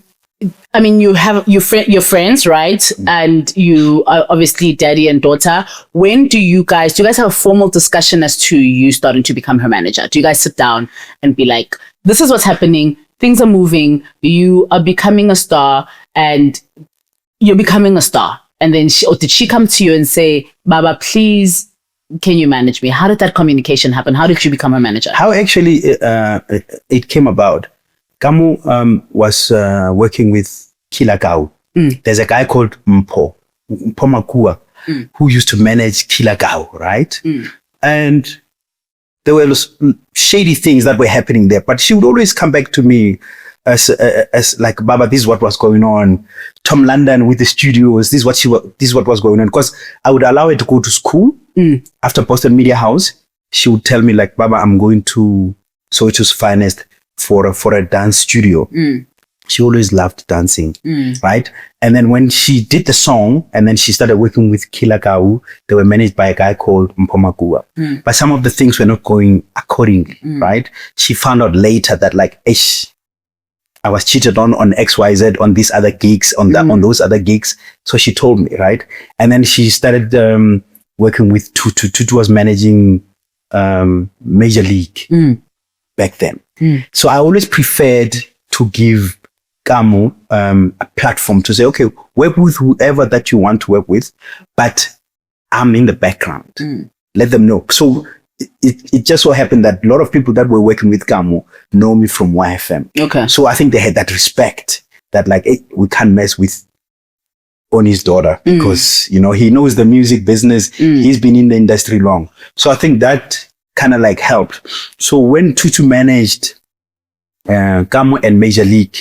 C: I mean, you have your friends, right? And you are obviously daddy and daughter. When do you guys have a formal discussion as to you starting to become her manager? Do you guys sit down and be like, this is what's happening, things are moving, you are becoming a star and you're becoming a star? And then did she come to you and say, Baba, please, can you manage me? How did that communication happen? How did you become a manager?
A: How actually it came about. Gamu was working with Kilagau. There's a guy called Mpomakua who used to manage Kilagau, right? And there were shady things that were happening there, but she would always come back to me as like, Baba, this is what was going on. Tom London with the studios, this is what was going on. Because I would allow her to go to school after Boston Media House. She would tell me like, Baba, I'm going to Soweto's Finest for a dance studio. She always loved dancing, right? And then when she did the song and then she started working with Kilagau, they were managed by a guy called Mpomakua. But some of the things were not going accordingly, right? She found out later that like, I was cheated on XYZ, on these other gigs, on those other gigs. So she told me, right? And then she started working with Tutu. Tutu was managing Major League back then. So I always preferred to give Gamu a platform to say, okay, work with whoever that you want to work with, but I'm in the background. Let them know. So it just so happened that a lot of people that were working with Gamu know me from YFM.
C: Okay.
A: So I think they had that respect that like, hey, we can't mess with Oni's daughter because, you know, he knows the music business. He's been in the industry long. So I think that kind of like helped. So when Tutu managed Gamu and Major League,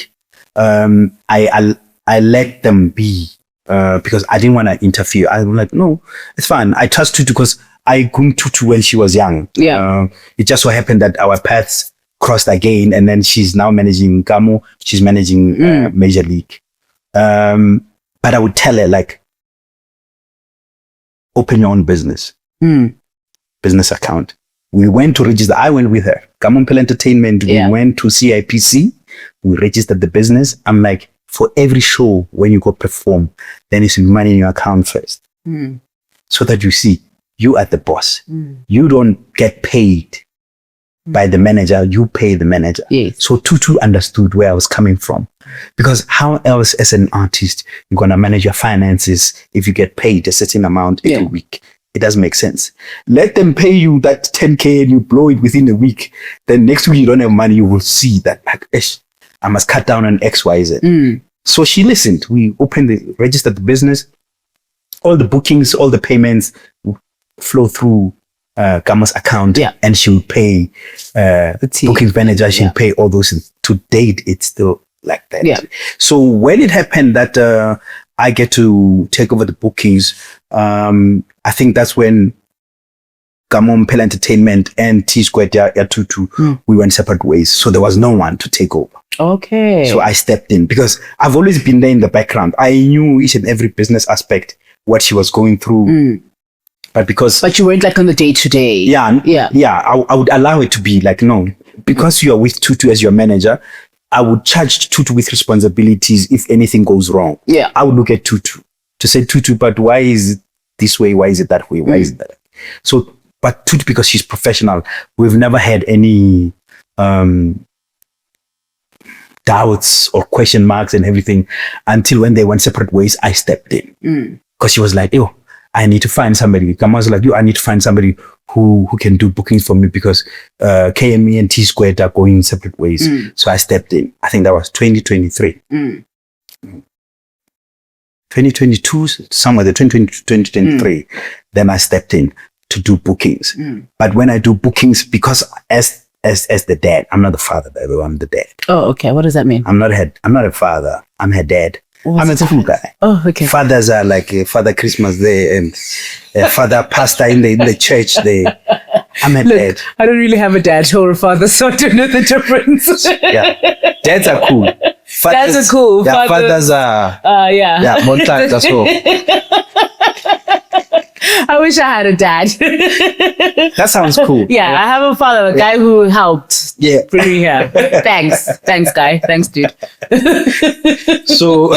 A: I let them be because I didn't want to interfere. I was like, no, it's fine. I trust Tutu because I groomed Tutu when she was young.
C: Yeah.
A: It just so happened that our paths crossed again, and then she's now managing Gamu. She's managing Major League. But I would tell her like, open your own business, business account. We went to register. I went with her. Kamo Mphela Entertainment. We went to CIPC. We registered the business. I'm like, for every show, when you go perform, there needs to be money in your account first. So that you see, you are the boss. You don't get paid by the manager. You pay the manager.
C: Yes.
A: So Tutu understood where I was coming from. Because how else as an artist, you're going to manage your finances if you get paid a certain amount every week? It doesn't make sense. Let them pay you that 10K and you blow it within a week. Then next week you don't have money. You will see that like, I must cut down on XYZ. So she listened. We registered the business. All the bookings, all the payments flow through Gamu's account, and she'll pay the booking manager. She'll pay all those things. To date, it's still like that.
C: Yeah.
A: So when it happened that I get to take over the bookings, I think that's when Kamo Mphela Entertainment and T Squared Tutu, we went separate ways. So there was no one to take over.
C: Okay.
A: So I stepped in because I've always been there in the background. I knew each and every business aspect, what she was going through. But you weren't like on the day to day. I would allow it to be like, no, because you are with Tutu as your manager, I would charge Tutu with responsibilities if anything goes wrong.
C: Yeah.
A: I would look at Tutu. to say, Tutu, but why is it this way? Why is it that way? Why is it that? So, but Tutu, because she's professional, we've never had any doubts or question marks and everything until when they went separate ways, I stepped in. Because she was like, yo, I need to find somebody. Gamu was like, yo, I need to find somebody who can do bookings for me because KME and T Squared are going separate ways. So I stepped in. I think that was 2023. 2022, somewhere the 2022, 2023. Then I stepped in to do bookings. But when I do bookings, because as the dad, I'm not the father, by the way, I'm the dad.
C: Oh, okay. What does that mean?
A: I'm not a father. I'm her dad. I'm a cool guy.
C: Oh, okay.
A: Fathers are like Father Christmas there and Father Pastor in the church there. I'm a dad.
C: I don't really have a dad or a father, so I don't know the difference.
A: Yeah, dads are cool.
C: Dads are cool.
A: Yeah, fathers are. Yeah, Montag as well.
C: I wish I had a dad.
A: That sounds cool.
C: Yeah, I have a father, a guy who helped bring me here. Thanks, guy. Thanks, dude.
A: So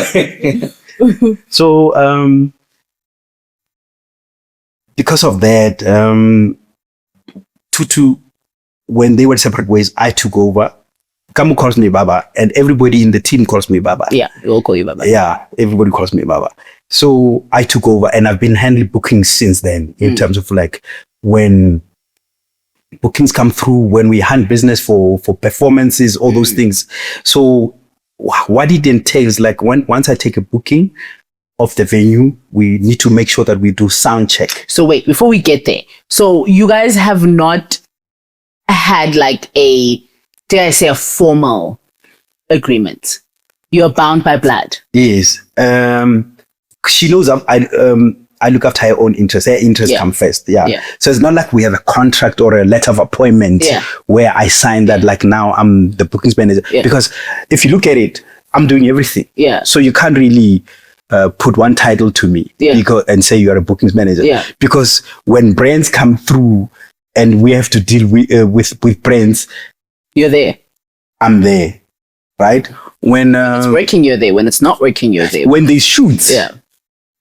A: because of that, Tutu, when they went separate ways, I took over. Kamo calls me Baba, and everybody in the team calls me Baba.
C: Yeah, we all call you Baba.
A: Yeah, everybody calls me Baba. So I took over, and I've been handling bookings since then, in terms of like when bookings come through, when we hand business for performances, all those things. So what it entails, like once I take a booking of the venue, we need to make sure that we do sound check.
C: So wait, before we get there, so you guys have not had like a, dare I say, a formal agreement? You're bound by blood.
A: Yes. She knows I look after her own interests. Her interests come first. Yeah. So it's not like we have a contract or a letter of appointment where I sign that like now I'm the bookings manager. Yeah. Because if you look at it, I'm doing everything. Yeah. So you can't really put one title to me and say you are a bookings manager. Yeah. Because when brands come through and we have to deal with brands,
C: you're there.
A: I'm there. Right? When
C: it's working, you're there. When it's not working, you're there.
A: When there's shoots. Yeah.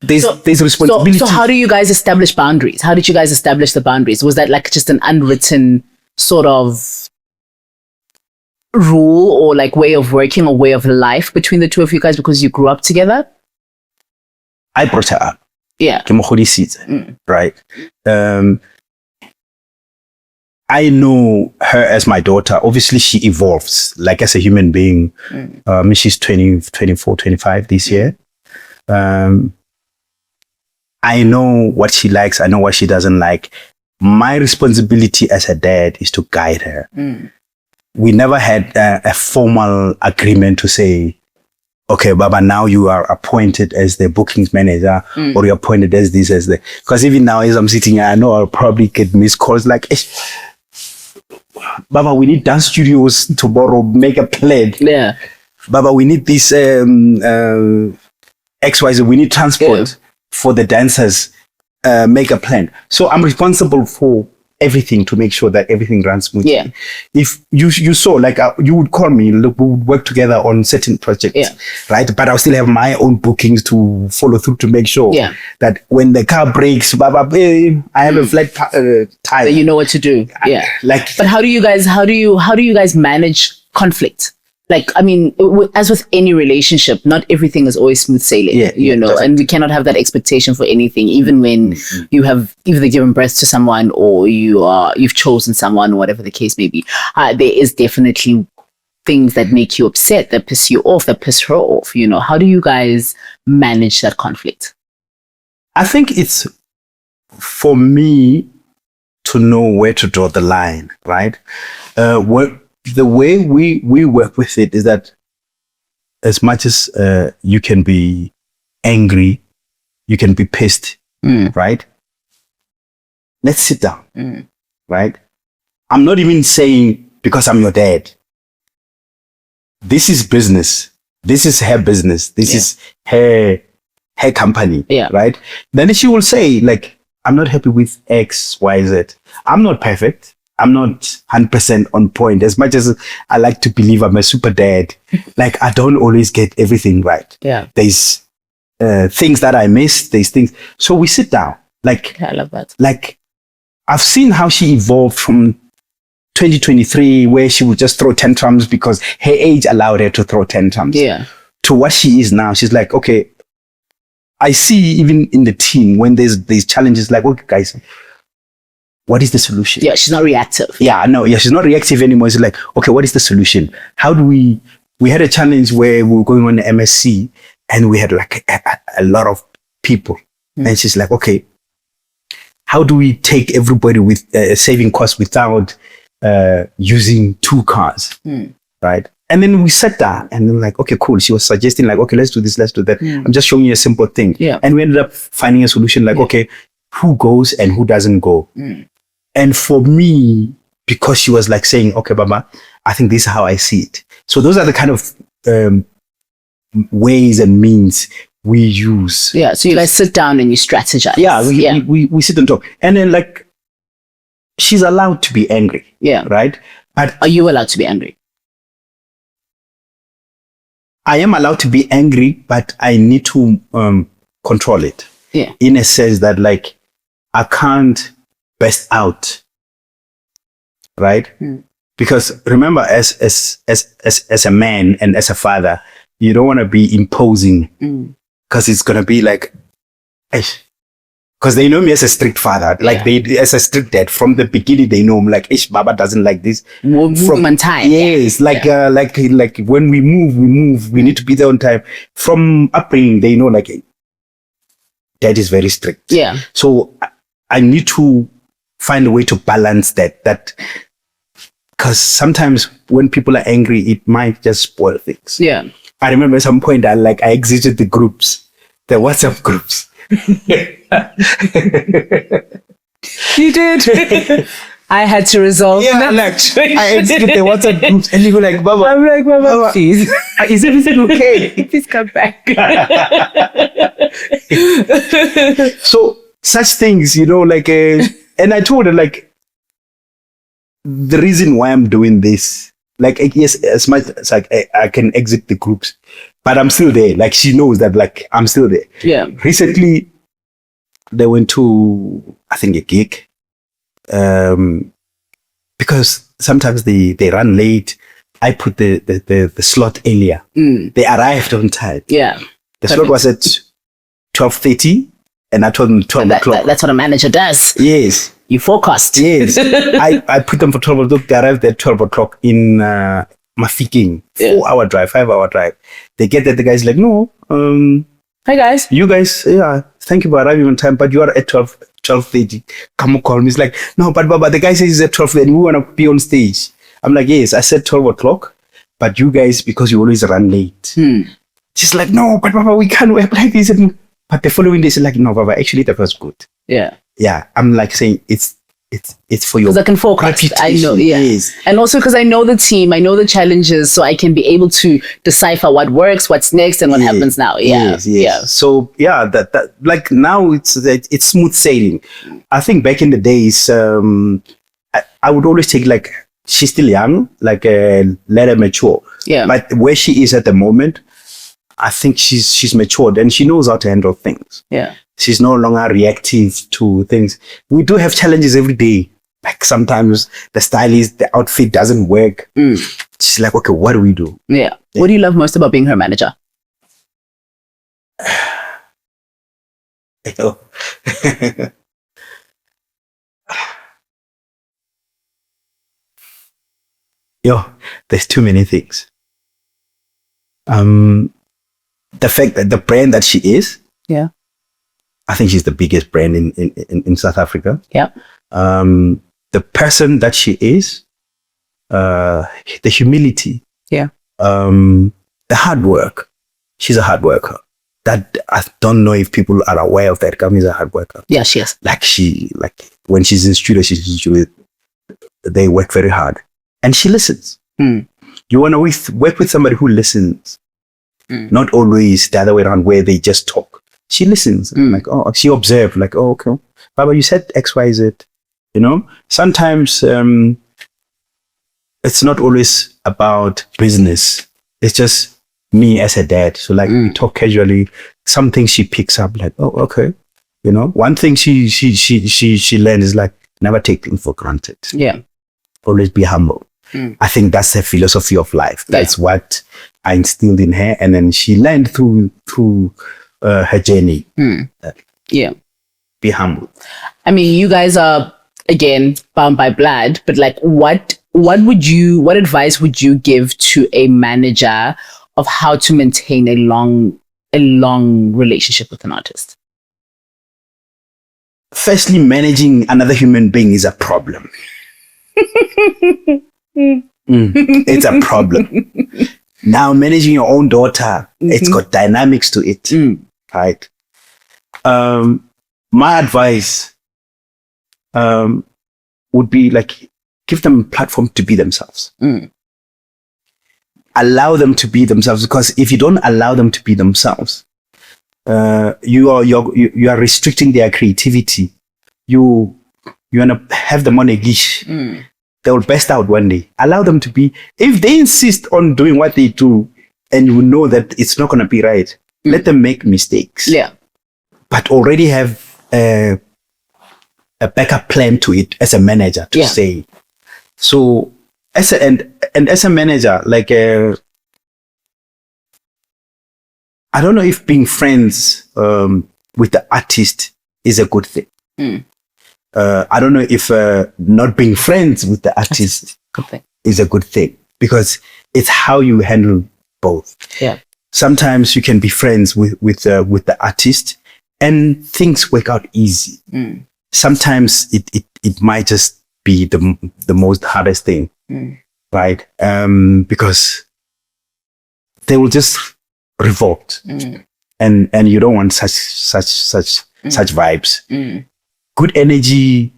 A: There's responsibility.
C: So how do you guys establish boundaries? How did you guys establish the boundaries? Was that like just an unwritten sort of rule or like way of working or way of life between the two of you guys because you grew up together?
A: I brought her up. Yeah. Right. I know her as my daughter. Obviously, she evolves like as a human being. She's 24, 25 this year. I know what she likes. I know what she doesn't like. My responsibility as a dad is to guide her. We never had a formal agreement to say, okay, Baba, now you are appointed as the bookings manager or you're appointed as this, as the... Because even now as I'm sitting here, I know I'll probably get missed calls like, Baba, we need dance studios tomorrow, make a plan. Yeah. Baba, we need this XYZ, we need transport for the dancers, make a plan. So I'm responsible for everything to make sure that everything runs smoothly. Yeah. If you saw, like you would call me, look, we would work together on certain projects, right? But I'll still have my own bookings to follow through to make sure that when the car breaks, Baba, I have a flat tire.
C: You know what to do. Yeah. But how do you guys manage conflict? Like, I mean, as with any relationship, not everything is always smooth sailing, you know, and we cannot have that expectation for anything, even when you have either given birth to someone or you've chosen someone, whatever the case may be. There is definitely things that make you upset, that piss you off, that piss her off, you know. How do you guys manage that conflict?
A: I think it's for me to know where to draw the line, right? The way we work with it is that as much as you can be angry, you can be pissed, right? Let's sit down, right? I'm not even saying because I'm your dad. This is business. This is her business. This is her company, right? Then she will say, like, I'm not happy with X, Y, Z. I'm not perfect. I'm not 100% on point. As much as I like to believe I'm a super dad, like I don't always get everything right. Yeah. There's things that I missed, these things. So we sit down. Like,
C: I love that.
A: Like, I've seen how she evolved from 2023, where she would just throw tantrums because her age allowed her to throw tantrums.
C: Yeah.
A: To what she is now. She's like, okay, I see even in the team when there's these challenges, like, okay, guys, what is the solution?
C: Yeah, she's not reactive.
A: Yeah, no, yeah, she's not reactive anymore. It's like, okay, what is the solution? How do we had a challenge where we were going on the MSc and we had like a lot of people. And she's like, okay, how do we take everybody with saving costs without using 2 cars? Right? And then we sat down and then like, okay, cool. She was suggesting like, okay, let's do this, let's do that. I'm just showing you a simple thing.
C: Yeah.
A: And we ended up finding a solution like, okay, who goes and who doesn't go? And for me, because she was like saying, okay, Baba, I think this is how I see it. So those are the kind of ways and means we use.
C: Yeah. So you guys sit down and you strategize.
A: Yeah, we sit and talk. And then like, she's allowed to be angry.
C: Yeah.
A: Right? But
C: are you allowed to be angry?
A: I am allowed to be angry, but I need to control it.
C: Yeah.
A: In a sense that like, I can't burst out. Right? Because remember, as a man and as a father, you don't want to be imposing because it's going to be like, because they know me as a strict father, like as a strict dad from the beginning, they know I'm like, Baba doesn't like this.
C: From on time.
A: Yes. Like when we move, we need to be there on time. From upbringing, they know like, dad is very strict.
C: Yeah.
A: So I need to find a way to balance that because sometimes when people are angry, it might just spoil things. Yeah. I remember at some point I exited the groups, the WhatsApp groups.
C: You did. I had to resolve.
A: Yeah, like I exited the WhatsApp groups, and you go like, Baba.
C: I'm like, Baba, please.
A: Is everything okay?
C: Please come back.
A: So such things, like, and I told her like, the reason why I'm doing this, like, yes, as much as I can exit the groups, but I'm still there. Like, she knows that, like, I'm still there.
C: Yeah.
A: Recently, they went to, I think, a gig, because sometimes they run late. I put the slot earlier. They arrived on time.
C: Yeah.
A: The slot was at 12:30, and I told them 12 o'clock.
C: That's what a manager does.
A: Yes.
C: You forecast.
A: Yes. I put them for 12 o'clock. They arrived at 12 o'clock in Mafikeng. 4-hour drive, 5-hour drive. They get there. The guy's like, no.
C: Hi, guys.
A: You guys, thank you for arriving on time, but you are at 12:30. Kamo call me. He's like, no, but Baba, the guy says he's at 12:30. We want to be on stage. I'm like, yes, I said 12 o'clock, but you guys, because you always run late. She's like, no, but Baba, we can't work like this. But the following day, she's like, no, Baba, actually, that was good. Yeah. Yeah. I'm like saying it's for your.
C: Because I can forecast. I know. Yeah. Yes. And also because I know the team, I know the challenges, so I can be able to decipher what works, what's next, and what happens now. Yeah.
A: Yes, yes. Yeah. So yeah, that like now it's smooth sailing. I think back in the days, I would always take like, she's still young, like let her mature. Yeah. But where she is at the moment, I think she's matured and she knows how to handle things. Yeah. She's no longer reactive to things. We do have challenges every day. Like sometimes the stylist, the outfit doesn't work. She's like, okay, what do we do?
C: Yeah. What do you love most about being her manager?
A: There's too many things. The fact that the brand that she is, I think she's the biggest brand in South Africa. Yeah. The person that she is, the humility. Yeah. The hard work. She's a hard worker. That I don't know if people are aware of that. Gamu is a hard worker.
C: Yeah, she is.
A: Like when she's in studio, they work very hard. And she listens. You want to work with somebody who listens. Not always the other way around where they just talk. She listens. Like, oh, she observed. Like, oh, okay. Baba, you said X, Y, Z. Sometimes it's not always about business. It's just me as a dad. So like we talk casually. some things she picks up like, oh, okay. You know, one thing she learned is like, never take things for granted.
C: Yeah.
A: Always be humble. I think that's her philosophy of life. That's what I instilled in her. And then she learned through her journey.
C: Yeah.
A: Be humble.
C: I mean, you guys are, again, bound by blood, but like what advice would you give to a manager of how to maintain a long relationship with an artist?
A: Firstly, managing another human being is a problem. It's a problem. Now, managing your own daughter, it's got dynamics to it, right? My advice would be like, give them a platform to be themselves. Allow them to be themselves, because if you don't allow them to be themselves, you are restricting their creativity. You want to have them on a leash. They will burst out one day. Allow them to be. If they insist on doing what they do, and you know that it's not going to be right, let them make mistakes.
C: Yeah.
A: But already have a backup plan to it as a manager to say. So as a manager, like I don't know if being friends with the artist is a good thing. I don't know if not being friends with the artist is a good thing, because it's how you handle both.
C: Yeah.
A: Sometimes you can be friends with the artist and things work out easy. Sometimes it might just be the most hardest thing, right? Because they will just revolt, and you don't want such vibes. Good energy,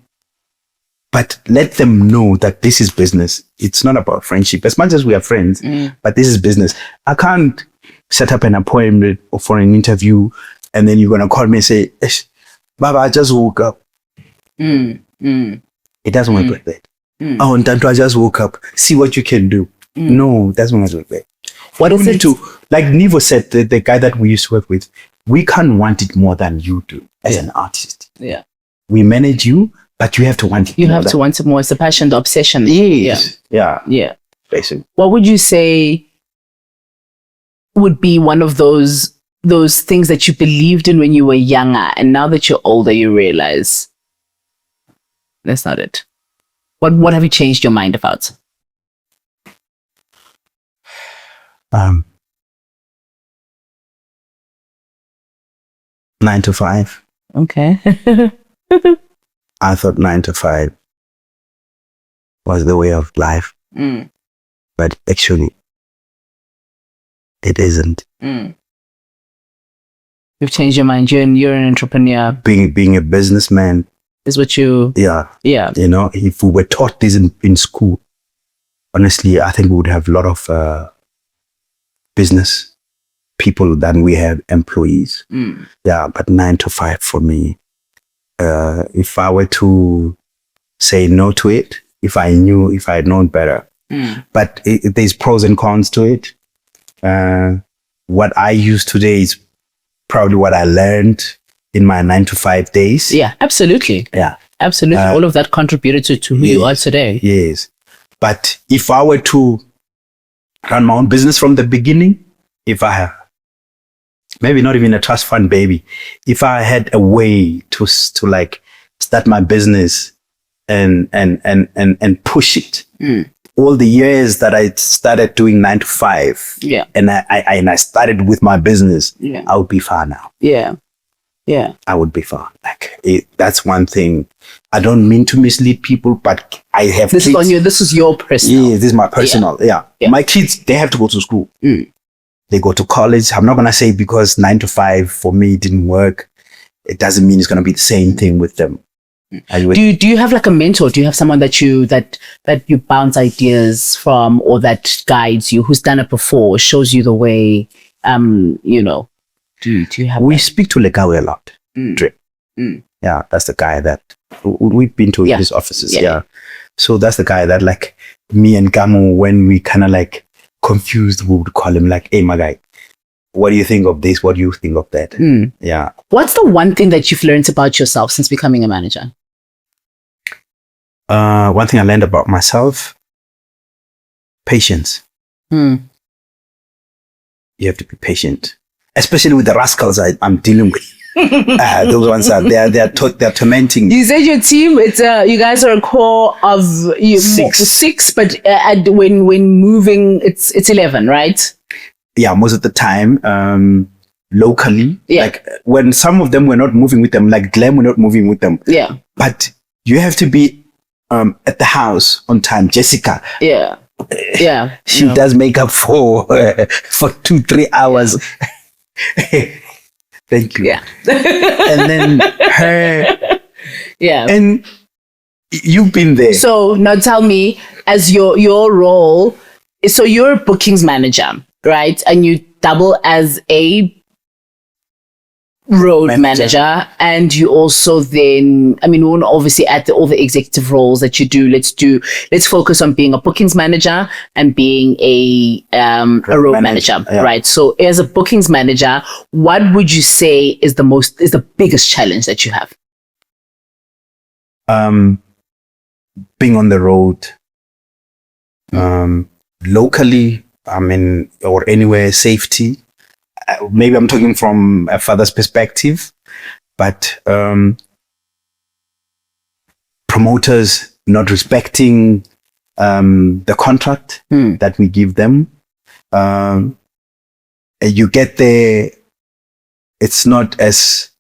A: but let them know that this is business. It's not about friendship. As much as we are friends, but this is business. I can't set up an appointment for an interview and then you're going to call me and say, Baba, I just woke up. It doesn't work like that. Oh, and Tanto, I just woke up. See what you can do. No, it doesn't work like that. What is it to, like Nivo said, the guy that we used to work with, we can't want it more than you do as an artist.
C: Yeah.
A: We manage you, but you have to want it more.
C: You have to want it more. It's the passion, the obsession.
A: Yes.
C: Yeah.
A: Basically.
C: What would you say would be one of those things that you believed in when you were younger, and now that you're older, you realize that's not it? What have you changed your mind about?
A: 9 to 5.
C: Okay.
A: I thought 9 to 5 was the way of life, but actually it isn't.
C: You've changed your mind. You're an entrepreneur.
A: Being a businessman
C: is what you...
A: Yeah.
C: You
A: know, if we were taught this in school, honestly, I think we would have a lot of business people than we have employees. Yeah, but 9 to 5 for me. If I were to say no to it, if I had known better. But there's pros and cons to it. What I use today is probably what I learned in my 9 to 5 days.
C: Yeah, absolutely.
A: Yeah.
C: Absolutely. All of that contributed to who you are today.
A: Yes. But if I were to run my own business from the beginning, if I have, maybe not even a trust fund, baby, if I had a way to like start my business and push it, all the years that I started doing 9 to 5, and I started with my business, I would be far now. Yeah, I would be far. Like that's one thing. I don't mean to mislead people, but I have
C: this
A: kids.
C: is on you. This is your personal.
A: Yeah, this is my personal. Yeah. My kids, they have to go to school. They go to college. I'm not gonna say because 9 to 5 for me didn't work, it doesn't mean it's gonna be the same thing with them.
C: Do you have like a mentor? Do you have someone that you bounce ideas from, or that guides you, who's done it before, shows you the way? Do you have?
A: We speak to Legawe a lot. Drip. Yeah, that's the guy that we've been to his offices. Yeah. So that's the guy that, like, me and Gamu, when we kind of like confused, we would call him like, hey, my guy, what do you think of this? What do you think of that? Yeah.
C: What's the one thing that you've learned about yourself since becoming a manager?
A: One thing I learned about myself, patience. You have to be patient, especially with the rascals I'm dealing with. Those ones they're tormenting me.
C: You said your team, it's you guys are a core of six, but when moving, it's 11, right?
A: Yeah, most of the time, locally.
C: Yeah.
A: Like when some of them were not moving with them, like Glam were not moving with them.
C: Yeah.
A: But you have to be at the house on time. Jessica.
C: Yeah. Yeah.
A: She does makeup for 2-3 hours. Thank you.
C: Yeah.
A: And then her.
C: Yeah.
A: And you've been there.
C: So now tell me, as your role, so you're a bookings manager, right? And you double as a road manager, and you also then, I mean, we won't obviously add all the executive roles that you do. Let's focus on being a bookings manager and being a road manager,
A: yeah.
C: right? So as a bookings manager, what would you say is the biggest challenge that you have?
A: Being on the road, locally, I mean, or anywhere, safety. Maybe I'm talking from a father's perspective, but promoters not respecting the contract that we give them. You get there, it's not as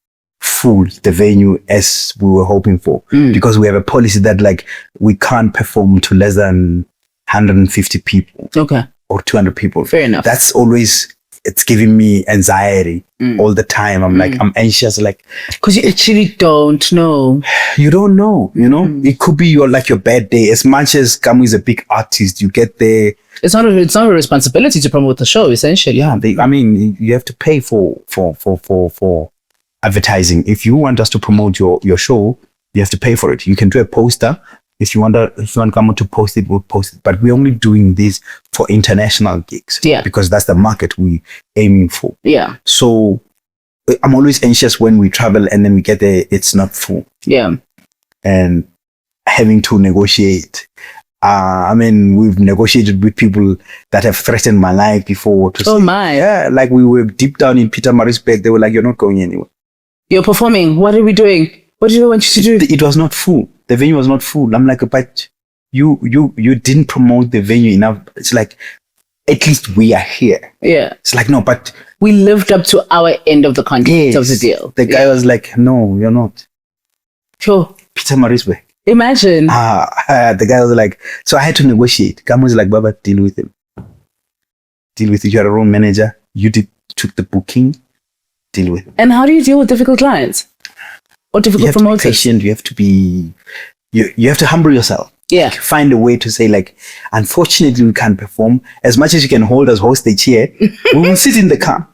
A: full, the venue, as we were hoping for, because we have a policy that like we can't perform to less than 150 people.
C: Okay.
A: Or 200 people.
C: Fair enough.
A: That's always, it's giving me anxiety all the time. I'm like, I'm anxious, like,
C: because you actually don't know.
A: You don't know, you know. It could be your bad day. As much as Gamu is a big artist, you get there.
C: It's not a responsibility to promote the show, essentially.
A: Yeah, I mean, you have to pay for advertising. If you want us to promote your show, you have to pay for it. You can do a poster. If you want Gamu to post it, we'll post it. But we're only doing this for international gigs.
C: Yeah.
A: Because that's the market we aiming for.
C: Yeah.
A: So I'm always anxious when we travel and then we get there, it's not full.
C: Yeah.
A: And having to negotiate. I mean, we've negotiated with people that have threatened my life before.
C: My.
A: Yeah, like we were deep down in Peter Marisburg. They were like, you're not going anywhere.
C: You're performing. What are we doing? What do you want you to do?
A: It was not full. The venue was not full. I'm like, but you didn't promote the venue enough. It's like, at least we are here.
C: Yeah.
A: It's like, no, but
C: we lived up to our end of the contract of the deal.
A: The guy was like, no, you're not.
C: Sure.
A: Peter Marisburg.
C: Imagine.
A: The guy was like, so I had to negotiate. Gamu was like, Baba, deal with him. Deal with it. You're a own manager. You took the booking. Deal with it.
C: And how do you deal with difficult clients? Or difficult promoters?
A: You have to be patient. You have to be, you have to humble yourself.
C: Yeah.
A: Find a way to say like, unfortunately, we can't perform. As much as you can hold us hostage here, we will sit in the car,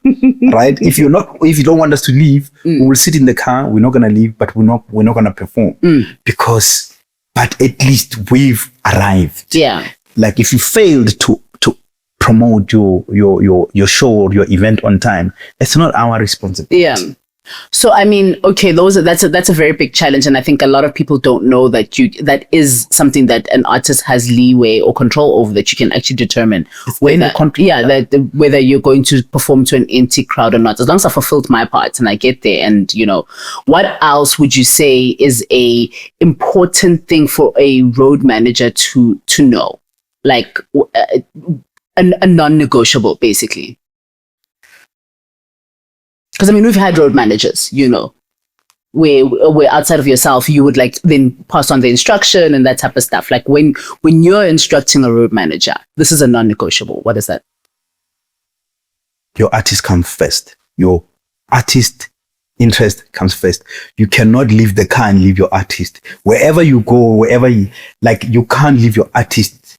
A: right? If you don't want us to leave, we will sit in the car. We're not going to leave, but we're not going to perform but at least we've arrived.
C: Yeah. Like
A: if you failed to promote your show or your event on time, it's not our responsibility.
C: Yeah. So, I mean, okay, that's a very big challenge. And I think a lot of people don't know that that is something that an artist has leeway or control over, that you can actually determine whether you're going to perform to an empty crowd or not. As long as I fulfilled my part and I get there, and, what else would you say is a important thing for a road manager to know? Like a non-negotiable, basically. Because, I mean, we've had road managers, where outside of yourself, you would then pass on the instruction and that type of stuff. Like when you're instructing a road manager, this is a non-negotiable. What is that?
A: Your artist comes first. Your artist interest comes first. You cannot leave the car and leave your artist. Wherever you go, you can't leave your artist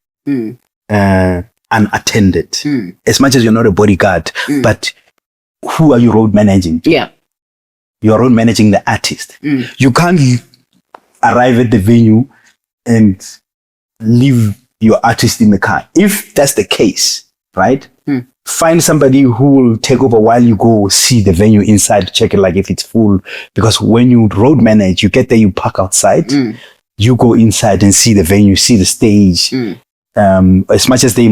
A: unattended. As much as you're not a bodyguard, but who are you road managing?
C: Yeah.
A: You're road managing the artist. You can't arrive at the venue and leave your artist in the car. If that's the case, right? find somebody who will take over while you go see the venue inside, check it like if it's full. Because when you road manage, you get there, you park outside, you go inside and see the venue, see the stage. As much as they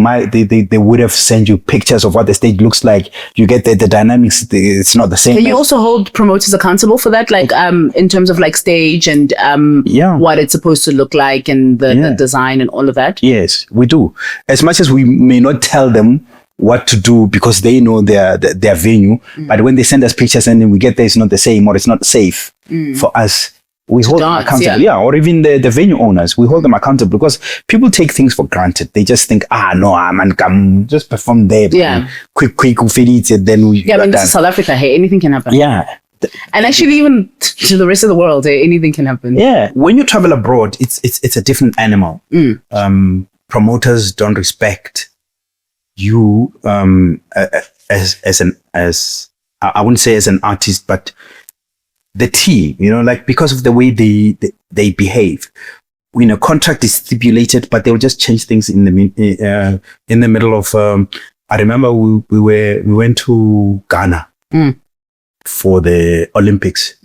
A: would have sent you pictures of what the stage looks like, you get there, the dynamics, it's not the same.
C: Can you also hold promoters accountable for that? Like, in terms of like stage and what it's supposed to look like and the design and all of that?
A: Yes, we do. As much as we may not tell them what to do because they know their them but when they send us pictures and then we get there, it's not the same or it's not safe for us. We hold them accountable, or even the venue owners, we hold them accountable because people take things for granted. They just think, no, man, come just perform there. Quick, we'll finish it, then we.
C: Yeah, this is South Africa. Hey, anything can happen.
A: Yeah.
C: And actually, even to the rest of the world, anything can happen.
A: Yeah. When you travel abroad, it's a different animal. Promoters don't respect you as I wouldn't say as an artist, but the team, like because of the way they behave. When a contract is stipulated, but they'll just change things in the middle of. I remember we went to Ghana for the Olympics.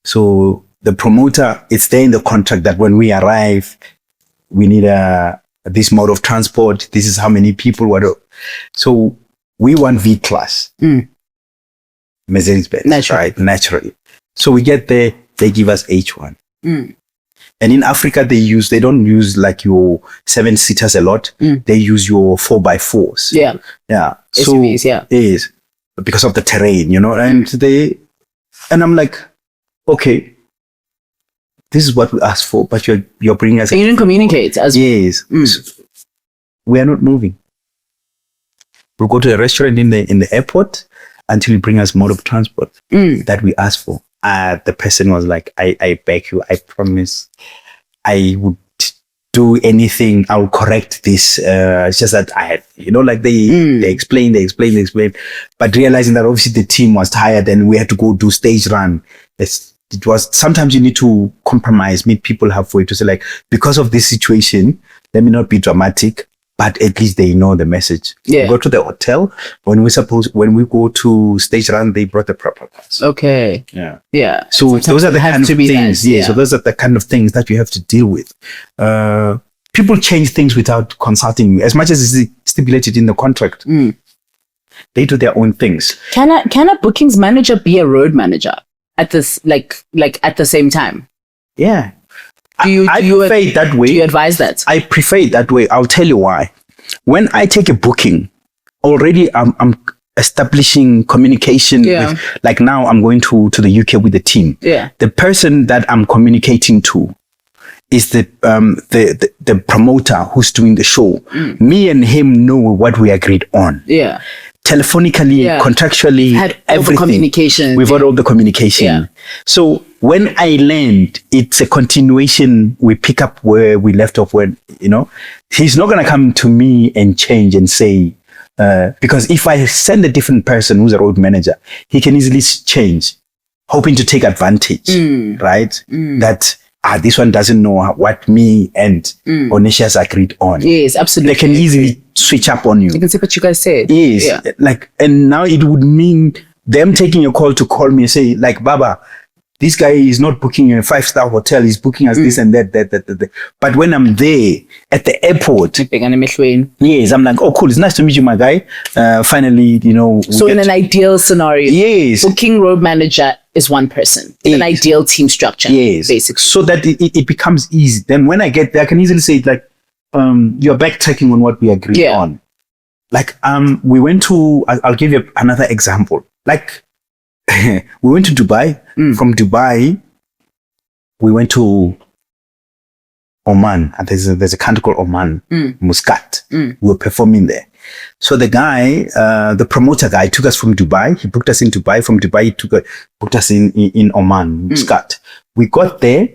A: So the promoter, it's there in the contract that when we arrive, we need this mode of transport. This is how many people. So we want V class, Mercedes-Benz, right? Naturally. So we get there, they give us H1. And in Africa, they don't use like your 7-seaters a lot. They use your 4x4s. Yeah. So
C: SUVs,
A: yes, because of the terrain, and I'm like, okay, this is what we asked for, but you're bringing us.
C: So you didn't communicate as
A: yes. We are not moving. We'll go to a restaurant in the airport until you bring us mode of transport that we asked for. The person was like, I beg you, I promise I would do anything. I'll correct this. It's just that I had, they explained, but realizing that obviously the team was tired and we had to go do stage run. It was, sometimes you need to compromise, meet people halfway to say like, because of this situation, let me not be dramatic, but at least they know the message. We go to the hotel. When we go to stage run, they brought the proper pass.
C: Okay. Yeah.
A: So those are the kind of things. So those are the kind of things that you have to deal with. People change things without consulting you. As much as it's stipulated in the contract, they do their own things.
C: Can a bookings manager be a road manager at this, like at the same time?
A: Yeah.
C: I
A: prefer it that way.
C: Do you advise that?
A: I prefer it that way. I'll tell you why. When I take a booking, already I'm establishing communication with, like now I'm going to the UK with the team. The person that I'm communicating to is the promoter who's doing the show. Me and him know what we agreed on. Telephonically, contractually, everything. We've got all the communication. So when I land, it's a continuation. We pick up where we left off. When he's not gonna come to me and change and say, because if I send a different person who's a road manager, he can easily change, hoping to take advantage, right? That this one doesn't know what me and Onitias agreed on.
C: Yes, absolutely.
A: They can easily switch up on you.
C: You can see what you guys said.
A: Yes, and now it would mean them taking a call to call me and say, like, Baba, this guy is not booking a 5-star hotel. He's booking us this and that. But when I'm there at the airport, yes, I'm like, oh, cool. It's nice to meet you, my guy. Finally,
C: So in an ideal scenario,
A: yes,
C: booking road manager is one person. It's an ideal team structure. Yes, basically.
A: So that it becomes easy. Then when I get there, I can easily say, like, you're backtracking on what we agreed on. Like, we went to, I'll give you another example. Like, we went to Dubai. From Dubai, we went to Oman. And there's a country called Oman, Muscat. We were performing there. So the guy, the promoter guy, took us from Dubai. He booked us in Dubai. From Dubai, he booked us in Oman, Muscat. We got there.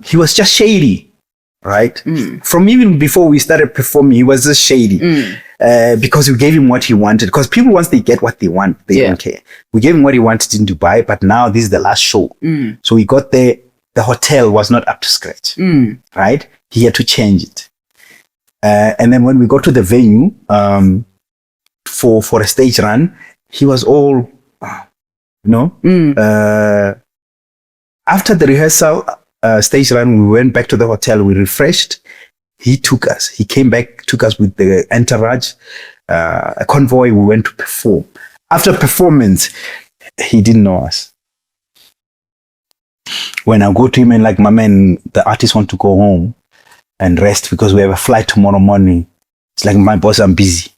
A: He was just shady, right? From even before we started performing, he was just shady. Because we gave him what he wanted. Because people, once they get what they want, they don't care. We gave him what he wanted in Dubai, but now this is the last show. So we got there. The hotel was not up to scratch, right? He had to change it. And then when we got to the venue, for a stage run. He was all, after the rehearsal, stage run, we went back to the hotel, we refreshed. He took us. He came back, took us with the entourage, a convoy. We went to perform. After performance, he didn't know us. When I go to him and like, my man, the artists want to go home and rest because we have a flight tomorrow morning. It's like, my boss, I'm busy.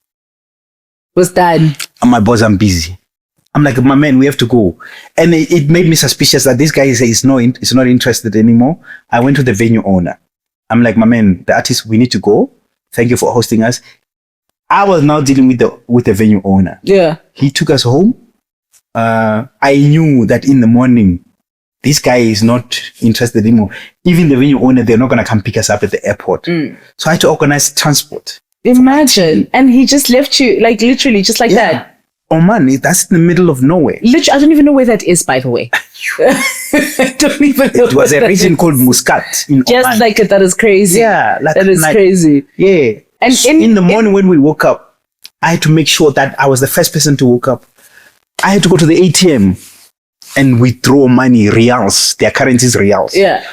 C: What's that?
A: My boss, I'm busy. I'm like, my man, we have to go. And it made me suspicious that this guy is not interested anymore. I went to the venue owner. I'm like, my man, the artist, we need to go. Thank you for hosting us. I was now dealing with the venue owner.
C: Yeah.
A: He took us home. I knew that in the morning, this guy is not interested anymore. Even the venue owner, they're not going to come pick us up at the airport. So I had to organize transport.
C: Imagine. And he just left you, like literally, just like that.
A: Oh man, that's in the middle of nowhere.
C: Literally, I don't even know where that is, by the way. I don't even know.
A: It was a region called Muscat in
C: just
A: Oman.
C: like it, that is crazy.
A: Yeah, like
C: that is crazy.
A: Yeah.
C: And
A: in the morning when we woke up, I had to make sure that I was the first person to wake up. I had to go to the ATM and withdraw money, reals. Their currency is reals.
C: Yeah.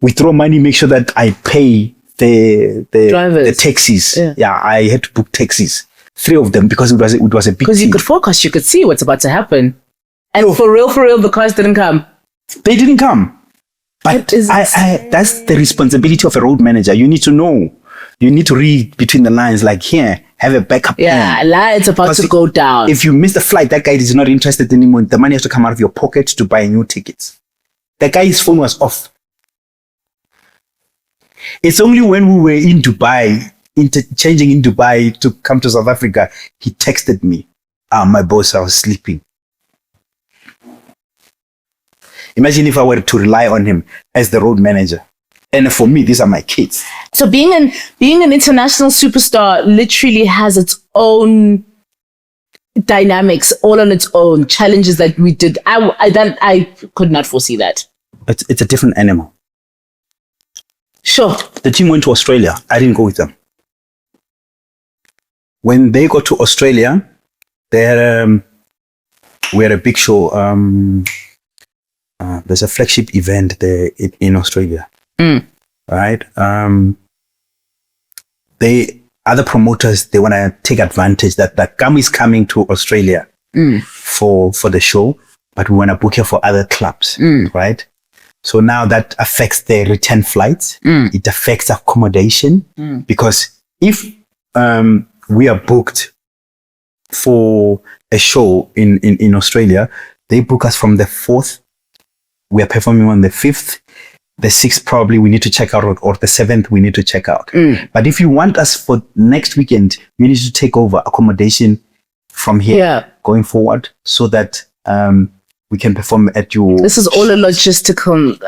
A: Withdraw money, make sure that I pay the
C: drivers,
A: the taxis. Yeah, I had to book taxis. 3 of them because it was a big
C: because you
A: team.
C: could forecast, you could see what's about to happen. And for real, the cars didn't come.
A: They didn't come. But that's the responsibility of a road manager. You need to know. You need to read between the lines, like, here, have a backup plan.
C: It's about to go down.
A: If you miss the flight, that guy is not interested anymore. The money has to come out of your pocket to buy new tickets. The guy's phone was off. It's only when we were in Dubai, changing in Dubai to come to South Africa, he texted me. My boss, I was sleeping. Imagine if I were to rely on him as the road manager. And for me, these are my kids.
C: So being an international superstar literally has its own dynamics, all on its own challenges that we did. I could not foresee that.
A: It's a different animal.
C: Sure.
A: The team went to Australia. I didn't go with them. When they got to Australia, we had a big show. There's a flagship event there in Australia. Right? Other promoters, they want to take advantage that Gamu is coming to Australia for the show, but we want to book her for other clubs, right? So now that affects the return flights. It affects accommodation because if we are booked for a show in Australia, they book us from the 4th. We are performing on the 5th. The 6th probably we need to check out, or the 7th we need to check out. But if you want us for next weekend, you need to take over accommodation from here going forward so that we can perform at your...
C: This is all a logistical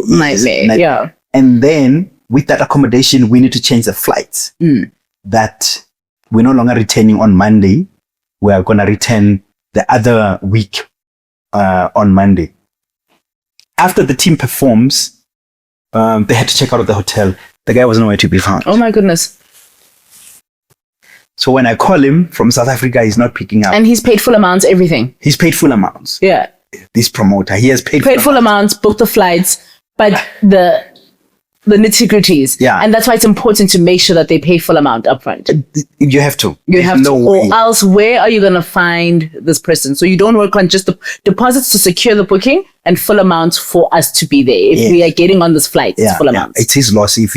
C: nightmare. Yeah.
A: And then with that accommodation, we need to change the flights. That we're no longer returning on Monday. We are going to return the other week on Monday. After the team performs, they had to check out of the hotel. The guy was nowhere to be found.
C: Oh my goodness.
A: So when I call him from South Africa, he's not picking up.
C: And he's paid full amounts, everything.
A: He's paid full amounts.
C: Yeah.
A: This promoter, he has paid
C: full amounts, booked the flights, but the nitty-gritties.
A: Yeah.
C: And that's why it's important to make sure that they pay full amount upfront.
A: You have to.
C: You have to. Or else, where are you going to find this person? So you don't work on just the deposits to secure the booking and full amounts for us to be there. If we are getting on this flight, it's full amounts.
A: It's his loss. If